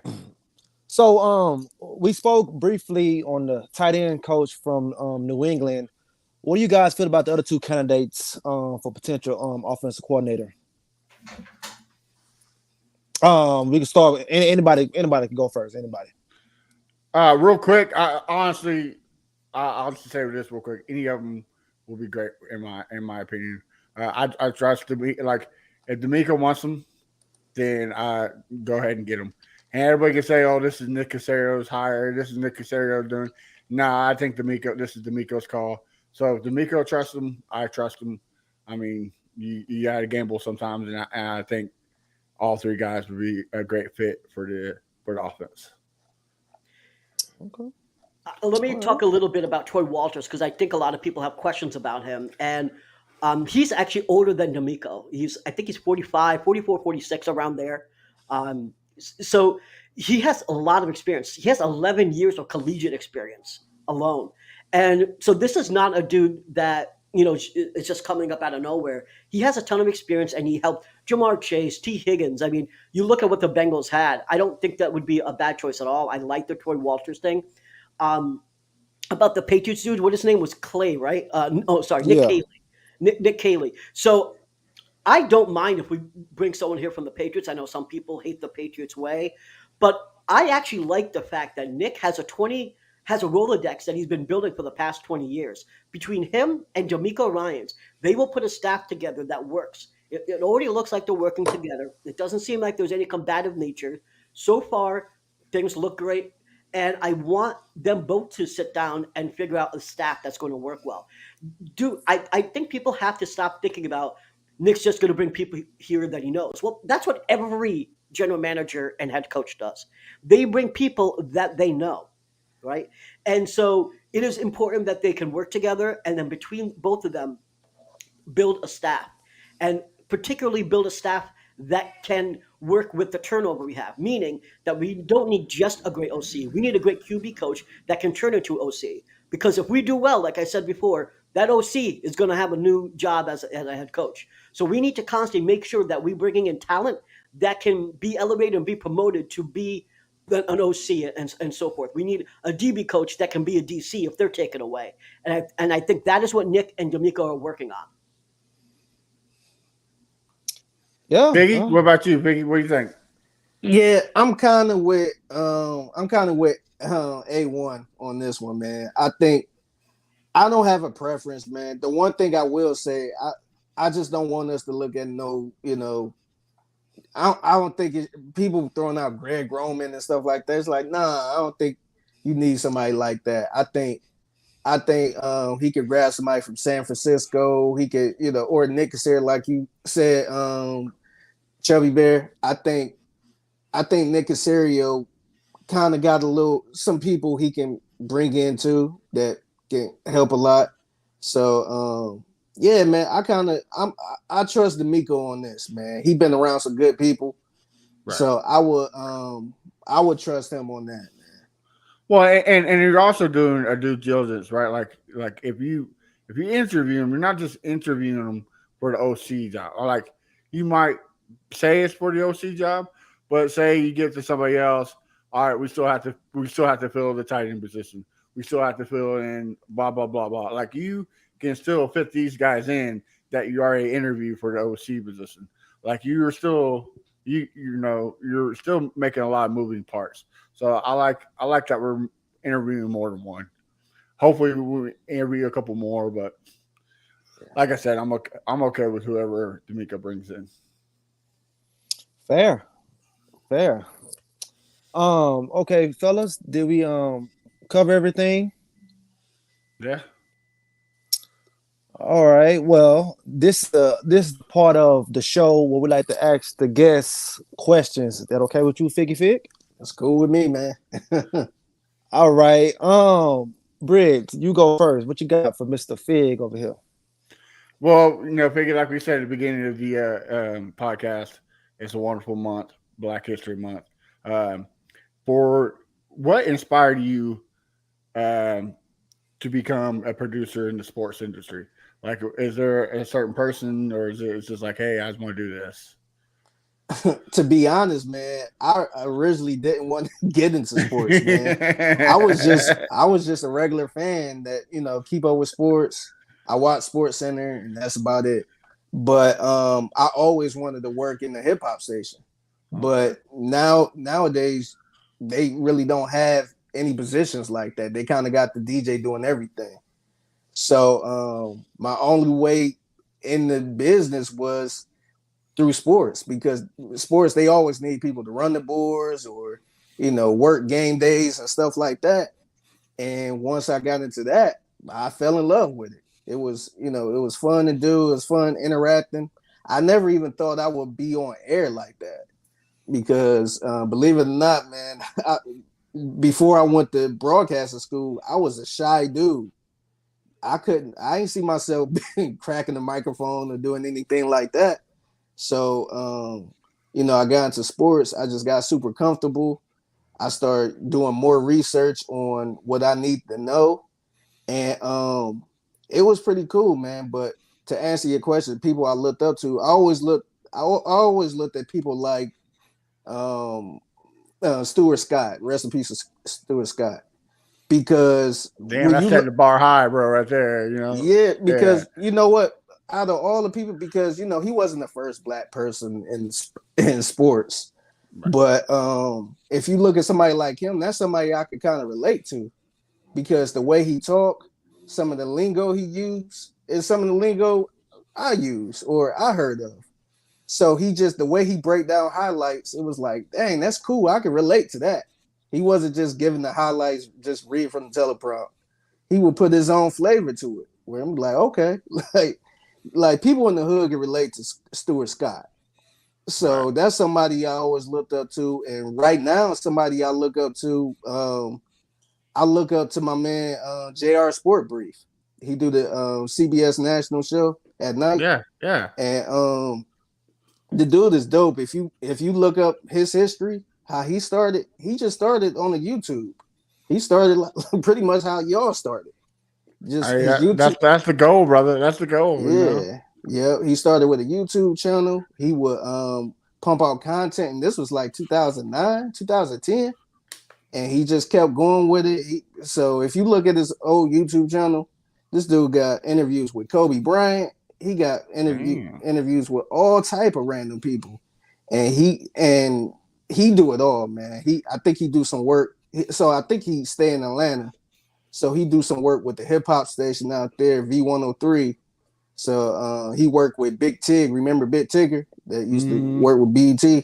Speaker 2: So we spoke briefly on the tight end coach from New England. What do you guys feel about the other two candidates for potential offensive coordinator? We can start with anybody. Anybody can go first. Anybody.
Speaker 3: Real quick, honestly, I'll just say this real quick. Any of them will be great in my opinion. I trust like if D'Amico wants them, then go ahead and get them. And everybody can say, "Oh, this is Nick Caserio's hire. This is Nick Caserio doing." Nah, I think this is D'Amico's call. So if D'Amico trusts him, I trust him. I mean, you got to gamble sometimes, and I think all three guys would be a great fit for the offense.
Speaker 2: Okay.
Speaker 4: Let me talk a little bit about Troy Walters, because I think a lot of people have questions about him. And he's actually older than D'Amico. I think he's 45, 44, 46, around there. So he has a lot of experience. He has 11 years of collegiate experience alone. And so this is not a dude that, it's just coming up out of nowhere. He has a ton of experience, and he helped Jamar Chase, T. Higgins. I mean, you look at what the Bengals had. I don't think that would be a bad choice at all. I like the Troy Walters thing. About the Patriots dude, what his name was, Clay, right? Nick Cayley. Nick Cayley. So I don't mind if we bring someone here from the Patriots. I know some people hate the Patriots way, but I actually like the fact that Nick has a Rolodex that he's been building for the past 20 years. Between him and D'Amico Ryans, they will put a staff together that works. It already looks like they're working together. It doesn't seem like there's any combative nature. So far, things look great. And I want them both to sit down and figure out a staff that's going to work well. I think people have to stop thinking about Nick's just going to bring people here that he knows. Well, that's what every general manager and head coach does. They bring people that they know, right? And so it is important that they can work together, and then between both of them, build a staff, and particularly build a staff that can work with the turnover we have, meaning that we don't need just a great OC. We need a great QB coach that can turn into OC. Because if we do well, like I said before, that OC is going to have a new job as a head coach. So we need to constantly make sure that we're bringing in talent that can be elevated and be promoted to be an OC and so forth. We need a DB coach that can be a DC if they're taken away. And I think that is what Nick and D'Amico are working on.
Speaker 2: Yeah.
Speaker 3: Figgy, what about you, Figgy? What do you think?
Speaker 5: Yeah, I'm kind of with A1 on this one, man. I think I don't have a preference, man. The one thing I will say, I just don't want us to look at I don't think people throwing out Greg Roman and stuff like that. It's like, nah, I don't think you need somebody like that. I think I think he could grab somebody from San Francisco. He could, or Nick Casario, like you said, Chubby Bear. I think Nick Casario kind of got some people he can bring in too that can help a lot. So yeah, man, I trust D'Amico on this, man. He been around some good people. Right. So I would trust him on that.
Speaker 3: Well, and you're also doing a due diligence, right? Like if you interview them, you're not just interviewing them for the OC job. Or like you might say it's for the OC job, but say you get to somebody else. All right, we still have to fill the tight end position. We still have to fill in blah blah blah blah. Like you can still fit these guys in that you already interviewed for the OC position. Like you're still you're still making a lot of moving parts. So I like that we're interviewing more than one. Hopefully we interview a couple more, but like I said, I'm okay with whoever D'Amico brings in.
Speaker 2: Fair. Okay, fellas, did we cover everything?
Speaker 3: Yeah.
Speaker 2: All right. Well, this part of the show where we like to ask the guests questions. Is that okay with you, Figgy Fig?
Speaker 5: That's cool with me, man.
Speaker 2: All right. Briggs, you go first. What you got for Mr. Fig over here?
Speaker 3: Well, Figgy, like we said at the beginning of the podcast, it's a wonderful month, Black History Month. For what inspired you to become a producer in the sports industry? Like, is there a certain person, or is it just like, hey, I just want to do this?
Speaker 5: To be honest, man, I originally didn't want to get into sports, man. I was just a regular fan that, keep up with sports. I watch Sports Center and that's about it. But I always wanted to work in the hip hop station. But nowadays they really don't have any positions like that. They kind of got the DJ doing everything. So my only way in the business was through sports, because sports, they always need people to run the boards or, work game days and stuff like that. And once I got into that, I fell in love with it. It was, it was fun to do. It was fun interacting. I never even thought I would be on air like that because believe it or not, man, before I went to broadcasting school, I was a shy dude. I ain't see myself cracking the microphone or doing anything like that. So, I got into sports. I just got super comfortable. I started doing more research on what I need to know. And it was pretty cool, man. But to answer your question, people I looked up to, I always looked at people like Stuart Scott. Rest in peace, Stuart Scott. Because
Speaker 3: that's setting the bar high, bro, right there.
Speaker 5: Yeah, because you know what? Out of all the people, because he wasn't the first Black person in sports, right. But if you look at somebody like him, that's somebody I could kind of relate to, because the way he talked, some of the lingo he used is some of the lingo I use or I heard of. So the way he break down highlights, it was like, dang, that's cool. I can relate to that. He wasn't just giving the highlights, just read from the teleprompter. He would put his own flavor to it. Where I'm like, okay, like people in the hood can relate to Stuart Scott. So right. That's somebody I always looked up to. And right now, somebody I look up to my man, JR Sport Brief. He do the CBS national show at night.
Speaker 3: Yeah.
Speaker 5: And the dude is dope. If you look up his history, how he started, he just started on the YouTube. He started pretty much how y'all started.
Speaker 3: That's the goal, brother. That's the goal.
Speaker 5: Yeah. He started with a YouTube channel. He would pump out content, and this was like 2009, 2010, and he just kept going with it. So if you look at his old YouTube channel, this dude got interviews with Kobe Bryant. He got interviews with all type of random people, and he do it all, man. I think he do some work. So I think he stay in Atlanta. So he do some work with the hip hop station out there, V103. So he worked with Big Tig. Remember Big Tigger that used to work with BET?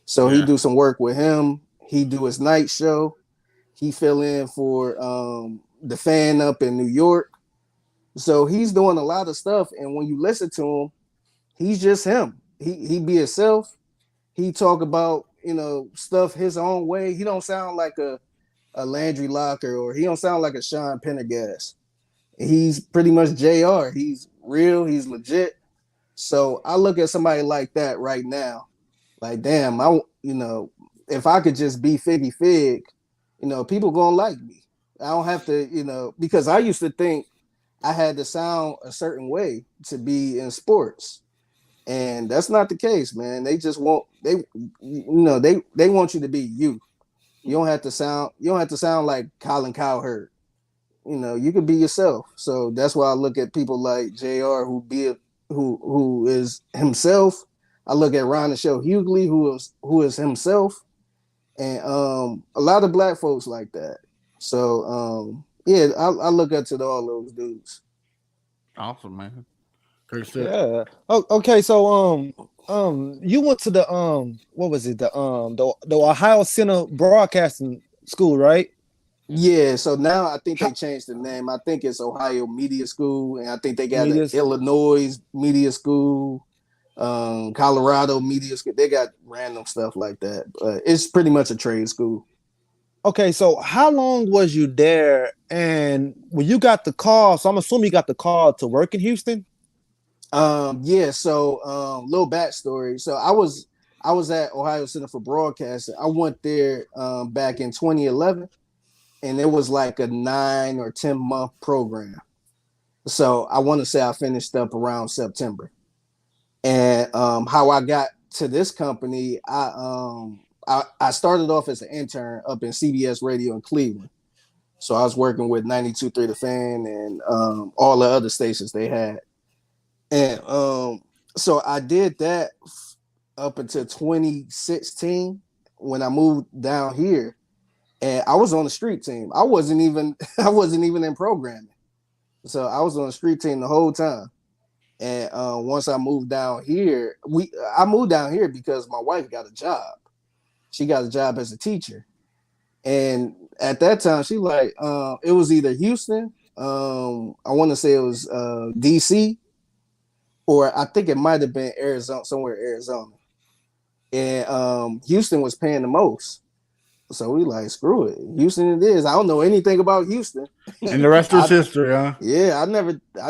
Speaker 5: So he do some work with him. He do his night show. He fill in for the Fan up in New York. So he's doing a lot of stuff, and when you listen to him, he's just him. He be himself. He talk about, stuff his own way. He don't sound like a Landry Locker, or he don't sound like a Sean Pendergast. He's pretty much JR. He's real. He's legit. So I look at somebody like that right now, like, damn, if I could just be Figgy Fig, people gonna like me. I don't have to, because I used to think I had to sound a certain way to be in sports. And that's not the case, man. They just want they want you to be you. You don't have to sound like Colin Cowherd. You can be yourself. So that's why I look at people like JR who is himself. I look at Ron and Show Hughley, who is himself, and a lot of black folks like that. So I look up to all those dudes.
Speaker 3: Awesome, man.
Speaker 2: Yeah. Oh, okay. So you went to the what was it? The Ohio Center Broadcasting School, right?
Speaker 5: Yeah. So now I think they changed the name. I think it's Ohio Media School, and I think they got Illinois Media School, Colorado Media School. They got random stuff like that. But it's pretty much a trade school.
Speaker 2: Okay, so how long was you there? And when you got the call, so I'm assuming you got the call to work in Houston?
Speaker 5: Yeah, so little backstory. So I was at Ohio Center for Broadcasting. I went there back in 2011, and it was like a 9 or 10 month program. So I want to say I finished up around September. And how I got to this company, I started off as an intern up in CBS Radio in Cleveland. So I was working with 92.3 The Fan and all the other stations they had. And so I did that up until 2016 when I moved down here, and I was on the street team. I wasn't even in programming. So I was on the street team the whole time. And once I moved down here, I moved down here because my wife got a job. She got a job as a teacher. And at that time, she like, it was either Houston, I want to say it was DC, or I think it might have been Arizona, somewhere in Arizona. And Houston was paying the most. So we like, screw it. Houston it is. I don't know anything about Houston.
Speaker 3: And the rest is history, huh?
Speaker 5: Yeah, I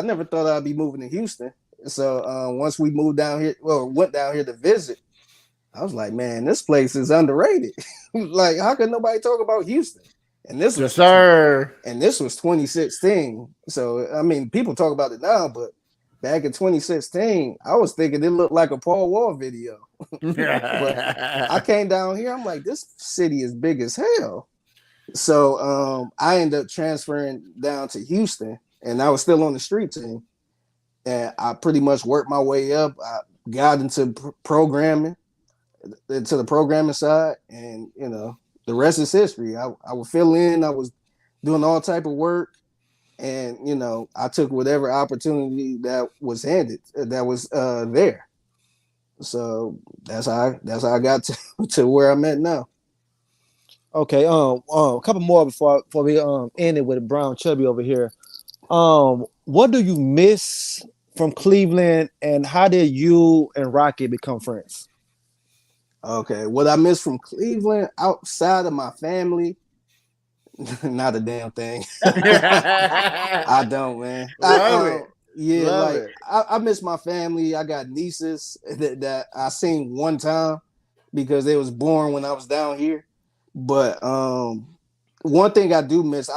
Speaker 5: never thought I'd be moving to Houston. So once we moved down here, went down here to visit, I was like, man, this place is underrated. Like, how can nobody talk about Houston? And this was,
Speaker 3: yes, sir.
Speaker 5: And this was 2016. So I mean, people talk about it now, but back in 2016, I was thinking it looked like a Paul Wall video. But I came down here, I'm like, this city is big as hell. So I ended up transferring down to Houston, and I was still on the street team. And I pretty much worked my way up. I got into programming, into the programming side, and the rest is history. I would fill in. I was doing all type of work, and I took whatever opportunity that was handed, that was there. So that's how I got to where I'm at now.
Speaker 2: Okay, a couple more before we end it with Brown Chubby over here. What do you miss from Cleveland, and how did you and Rocky become friends?
Speaker 5: Okay, what I miss from Cleveland outside of my family, not a damn thing. I don't, man.
Speaker 3: Love it.
Speaker 5: Yeah,
Speaker 3: Love
Speaker 5: like
Speaker 3: it.
Speaker 5: I miss my family. I got nieces that I seen one time because they was born when I was down here. But one thing I do miss,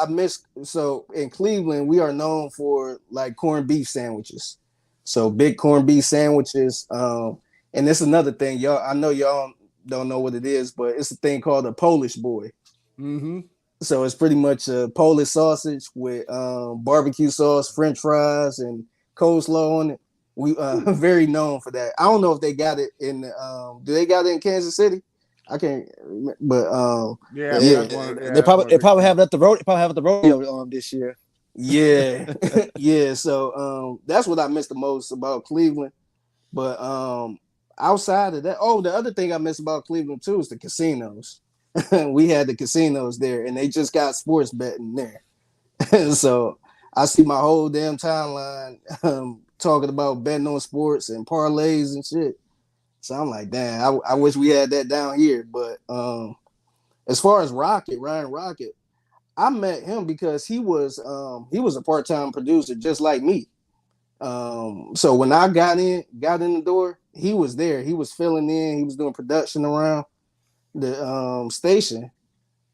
Speaker 5: so in Cleveland, we are known for like corned beef sandwiches. So big corned beef sandwiches. And it's another thing, y'all. I know y'all don't know what it is, but it's a thing called a Polish boy.
Speaker 3: Mm-hmm.
Speaker 5: So it's pretty much a Polish sausage with barbecue sauce, French fries, and coleslaw on it. We very known for that. I don't know if they got it in. Do they got it in Kansas City? I can't, but
Speaker 2: they probably have it at the rodeo. Probably have it at the rodeo this year.
Speaker 5: Yeah, yeah. So that's what I miss the most about Cleveland. But outside of that, the other thing I miss about Cleveland too is the casinos. We had the casinos there, and they just got sports betting there. So I see my whole damn timeline talking about betting on sports and parlays and shit. So I'm like, damn, I wish we had that down here. But as far as Ryan Rocket, I met him because he was a part-time producer just like me. So when I got in the door, he was there. He was filling in. He was doing production around the station,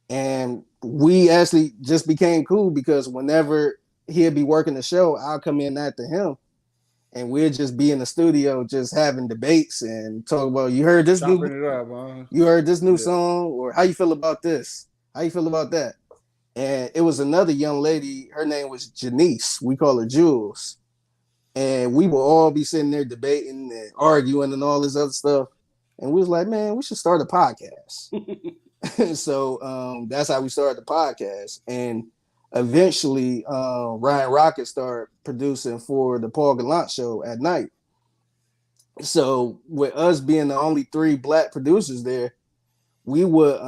Speaker 5: and we actually just became cool because whenever he'd be working the show, I'll come in after him, and we'd just be in the studio just having debates and talk about you heard this new song, or how you feel about this, how you feel about that. And it was another young lady. Her name was Janice. We call her Jules. And we will all be sitting there debating and arguing and all this other stuff. And we was like, man, we should start a podcast. So that's how we started the podcast. And eventually, Ryan Rocket started producing for the Paul Gallant show at night. So with us being the only 3 black producers there, we would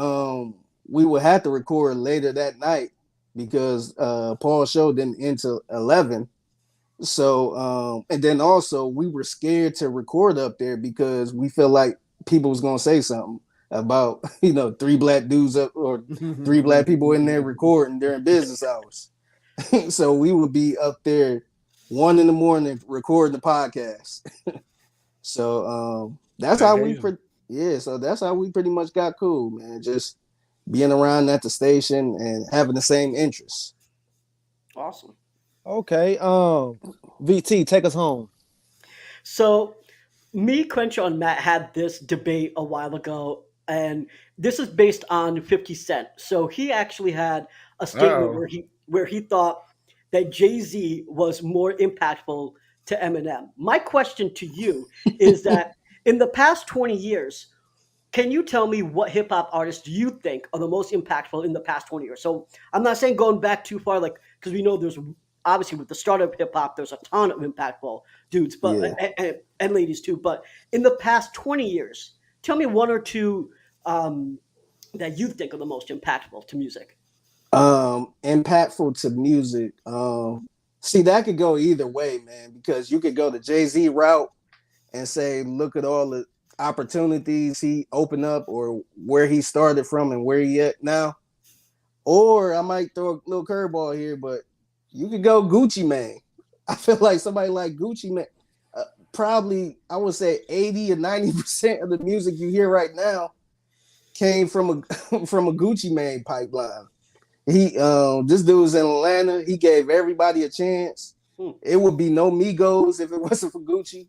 Speaker 5: have to record later that night because Paul's show didn't end till 11. So and then also we were scared to record up there because we feel like people was gonna say something about 3 black dudes up or 3 black people in there recording during business hours. So we would be up there 1 a.m. recording the podcast. So that's how we pretty much got cool, man. Just being around at the station and having the same interests.
Speaker 4: Awesome.
Speaker 2: Okay. VT, take us home.
Speaker 4: So me, Crenshaw, and Matt had this debate a while ago, and this is based on 50 Cent. So he actually had a statement where he thought that Jay-Z was more impactful to Eminem. My question to you is that in the past 20 years, can you tell me what hip hop artists do you think are the most impactful in the past 20 years? So I'm not saying going back too far, like, because we know there's obviously with the start of hip hop, there's a ton of impactful dudes, but and ladies too. But in the past 20 years, tell me 1 or 2 that you think are the most impactful to music.
Speaker 5: Impactful to music. See, that could go either way, man, because you could go the Jay-Z route and say, look at all the opportunities he opened up or where he started from and where he at now. Or I might throw a little curveball here, but you could go Gucci Mane. I feel like somebody like Gucci Mane, probably I would say 80 or 90% of the music you hear right now came from a Gucci Mane pipeline. He this dude was in Atlanta. He gave everybody a chance. It would be no Migos if it wasn't for Gucci.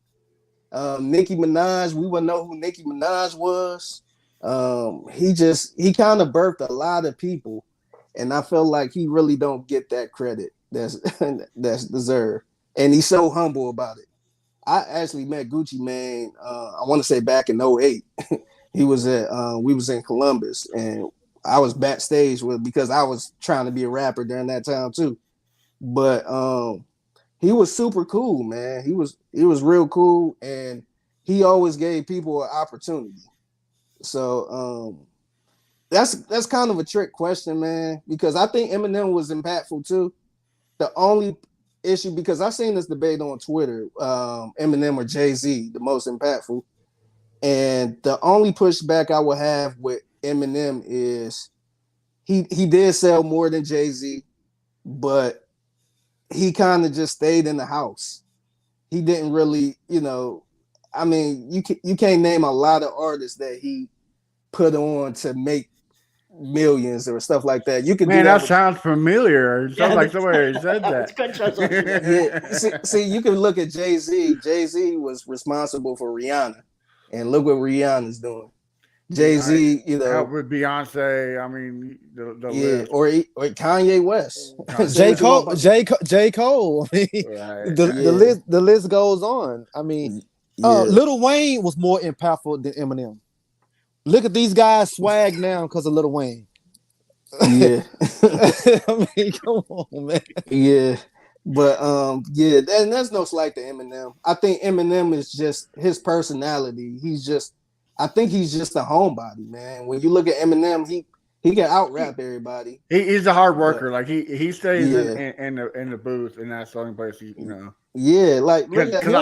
Speaker 5: Nicki Minaj, we wouldn't know who Nicki Minaj was. He kind of birthed a lot of people, and I feel like he really don't get that credit that's deserved. And he's so humble about it. I actually met Gucci Mane, I want to say back in 2008. He was we was in Columbus, and I was backstage because I was trying to be a rapper during that time too. But he was super cool, man. He was real cool, and he always gave people an opportunity. So that's kind of a trick question, man, because I think Eminem was impactful too. The only issue, because I've seen this debate on Twitter, Eminem or Jay-Z, the most impactful. And the only pushback I would have with Eminem is he did sell more than Jay-Z, but he kind of just stayed in the house. He didn't really, I mean, you can't name a lot of artists that he put on to make millions or stuff like that. You could
Speaker 3: that sounds familiar. It sounds like somebody said that.
Speaker 5: See, you can look at Jay-Z. Jay-Z was responsible for Rihanna, and look what Rihanna's doing. Jay-Z,
Speaker 3: help with Beyonce. I mean, the list.
Speaker 5: or Kanye West,
Speaker 2: J. Cole. I mean, the list goes on. I mean, Lil Wayne was more impactful than Eminem. Look at these guys swag now because of Lil Wayne.
Speaker 5: Yeah,
Speaker 2: I mean, come on, man.
Speaker 5: Yeah, but and that's no slight to Eminem. I think Eminem is just his personality. I think he's just a homebody, man. When you look at Eminem, He can out rap everybody.
Speaker 3: He's a hard worker. Like he stays
Speaker 5: Yeah.
Speaker 3: in the booth, and that's the only place
Speaker 5: Yeah, like look at,
Speaker 3: 'Cause
Speaker 5: he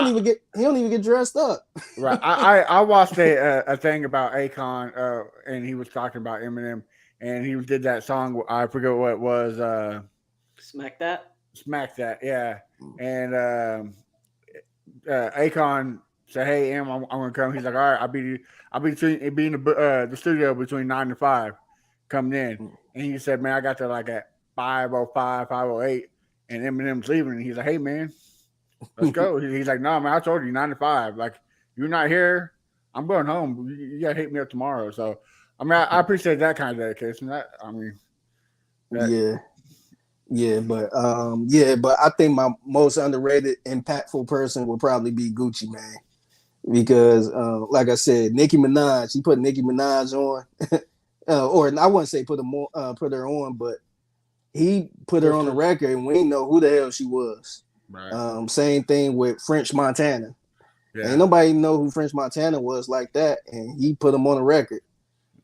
Speaker 5: don't even get dressed up.
Speaker 3: Right. I watched a thing about Akon, and he was talking about Eminem, and he did that song. I forget what it was.
Speaker 4: Smack that.
Speaker 3: Smack that. Yeah. And Akon said, "Hey, Em, I'm gonna come." He's like, "All right, I'll be in the studio between 9 and 5, coming in." And he said, "Man, I got there like at 5:05, 5:08, and Eminem's leaving." And he's like, "Hey, man, let's go." He's like, "No, man, I told you 9 to 5. Like, you're not here. I'm going home. You gotta hit me up tomorrow." So, I mean, I appreciate that kind of dedication.
Speaker 5: But I think my most underrated, impactful person would probably be Gucci Mane, because like I said, Nicki Minaj, he put Nicki Minaj on, or I wouldn't say put her on, but he put her on the record, and we didn't know who the hell she was.
Speaker 3: Right.
Speaker 5: Same thing with French Montana.
Speaker 3: Yeah.
Speaker 5: Ain't nobody know who French Montana was like that, and he put him on the record.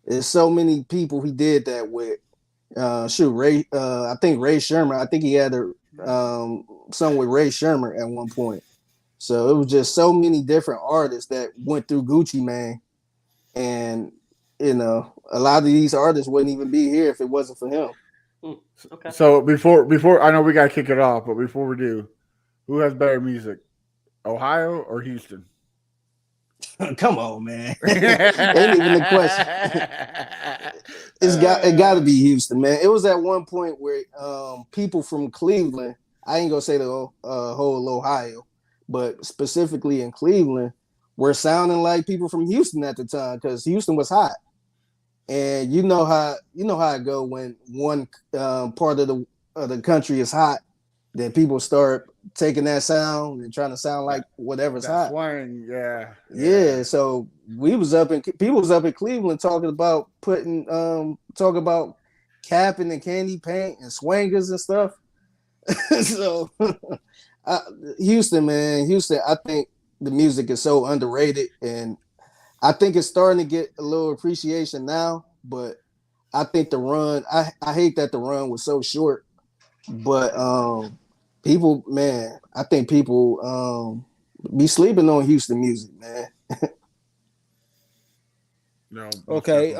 Speaker 5: There's so many people he did that with. Ray. I think Ray Sherman. I think he had a song with Ray Sherman at one point. So it was just so many different artists that went through Gucci Mane, and a lot of these artists wouldn't even be here if it wasn't for him.
Speaker 4: Okay.
Speaker 3: So before I know we gotta kick it off, but before we do, who has better music, Ohio or Houston?
Speaker 5: Come on, man. Ain't even the question. It got to be Houston, man. It was at one point where people from Cleveland, I ain't gonna say the whole Ohio, but specifically in Cleveland, were sounding like people from Houston at the time, because Houston was hot. And you know how it go when one part of the country is hot, then people start taking that sound and trying to sound like whatever's hot.
Speaker 3: Swing, yeah.
Speaker 5: So people was up in Cleveland talking about capping and candy paint and swangers and stuff. So Houston, I think the music is so underrated, and I think it's starting to get a little appreciation now. But I think the run, I hate that the run was so short. But I think people be sleeping on Houston music, man.
Speaker 3: No.
Speaker 2: Okay.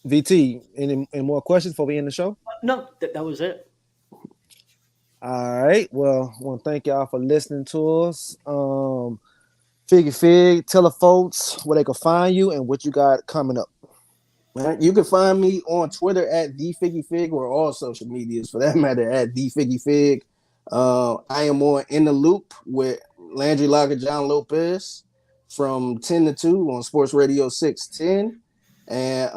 Speaker 2: VT, any more questions before we end the show?
Speaker 4: No, that was it.
Speaker 2: All right. Well, I want to thank y'all for listening to us. Figgy Fig, tell the folks where they can find you and what you got coming up.
Speaker 5: Man, you can find me on Twitter at the Figgy Fig, or all social medias for that matter at the Figgy Fig. I am on In the Loop with Landry Locker, John Lopez from 10 to 2 on Sportsradio 610. And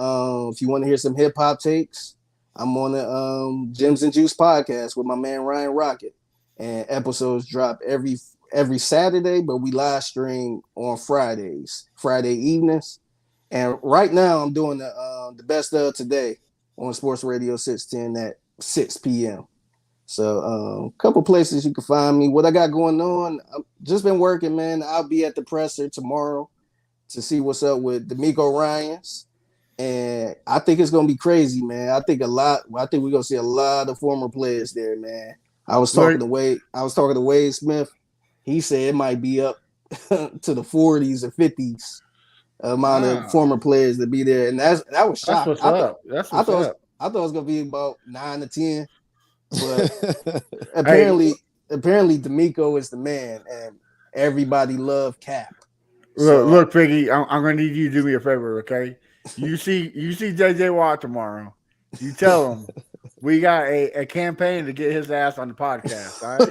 Speaker 5: if you want to hear some hip hop takes, I'm on the Gems and Juice podcast with my man Ryan Rocket. And episodes drop every Saturday, but we live stream on Friday evenings. And right now I'm doing the best of today on Sportsradio 610 at 6 p.m. So a couple places you can find me. What I got going on, I've just been working, man. I'll be at the presser tomorrow to see what's up with D'Amico Ryans. And I think it's gonna be crazy, man. I think we're gonna see a lot of former players there, man. I was talking to Wade Smith. He said it might be up to the 40s or 50s amount of former players to be there, and that was shocking. I thought it was gonna be about 9 to 10, but apparently D'Amico is the man, and everybody loved Cap.
Speaker 3: Look, Figgy, I'm gonna need you to do me a favor, okay? You see JJ Watt tomorrow. You tell him we got a campaign to get his ass on the podcast, all right?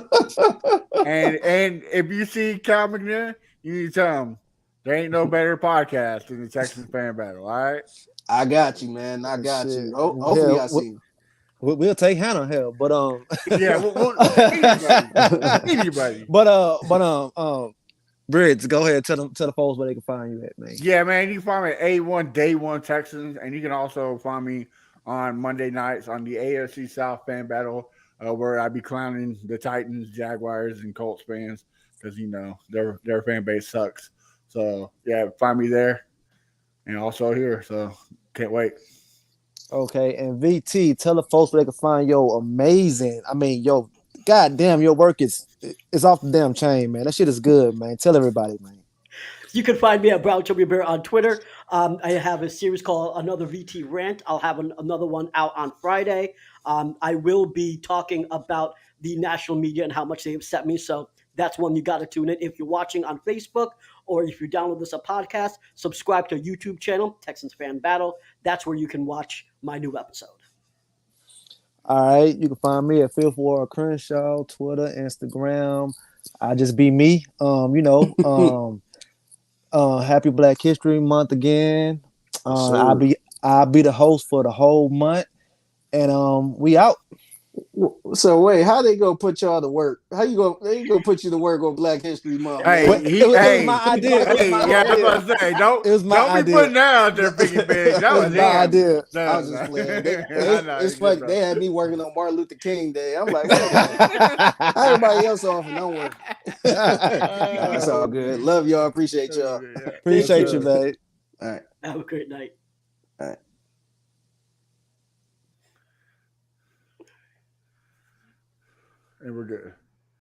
Speaker 3: and if you see Cal McNair, you need to tell him there ain't no better podcast than the Texans Fan Battle, all right?
Speaker 5: I got you, man. I got you. Hopefully, I see you.
Speaker 2: We'll take Hannah hell, but
Speaker 3: yeah, anybody.
Speaker 2: But Bridge, go ahead, tell the folks where they can find you at, man.
Speaker 3: Yeah, man, you can find me at A1 Day One Texans, and you can also find me on Monday nights on the AFC South Fan Battle, where I be clowning the Titans, Jaguars, and Colts fans because their fan base sucks. So yeah, find me there, and also here. So can't wait.
Speaker 2: Okay, and VT, tell the folks where they can find your amazing. I mean, yo, goddamn, your work is off the damn chain, man. That shit is good, man. Tell everybody, man.
Speaker 4: You can find me at Brown Chubby Bear on Twitter. I have a series called Another VT Rant. I'll have another one out on Friday. I will be talking about the national media and how much they upset me. So that's one you got to tune in. If you're watching on Facebook or if you download this a podcast, subscribe to our YouTube channel, Texans Fan Battle. That's where you can watch my new episode.
Speaker 2: All right, you can find me at Fifth Ward Crenshaw, Twitter, Instagram. I just be me. Happy Black History Month again. I'll be the host for the whole month, and we out.
Speaker 5: So wait, how they gonna put y'all to work? They gonna put you to work on Black History Month?
Speaker 3: Hey,
Speaker 2: It was my idea.
Speaker 3: I was about to say, don't be putting that out there, Figgy Fig. That was
Speaker 2: my idea.
Speaker 5: I was just playing. It's funny. They had me working on Martin Luther King Day. I'm like, how everybody else off and I'm working. That's all good. Love y'all. Appreciate y'all.
Speaker 2: Appreciate you, babe.
Speaker 5: All right.
Speaker 4: Have a great night.
Speaker 5: All right.
Speaker 3: And we're good.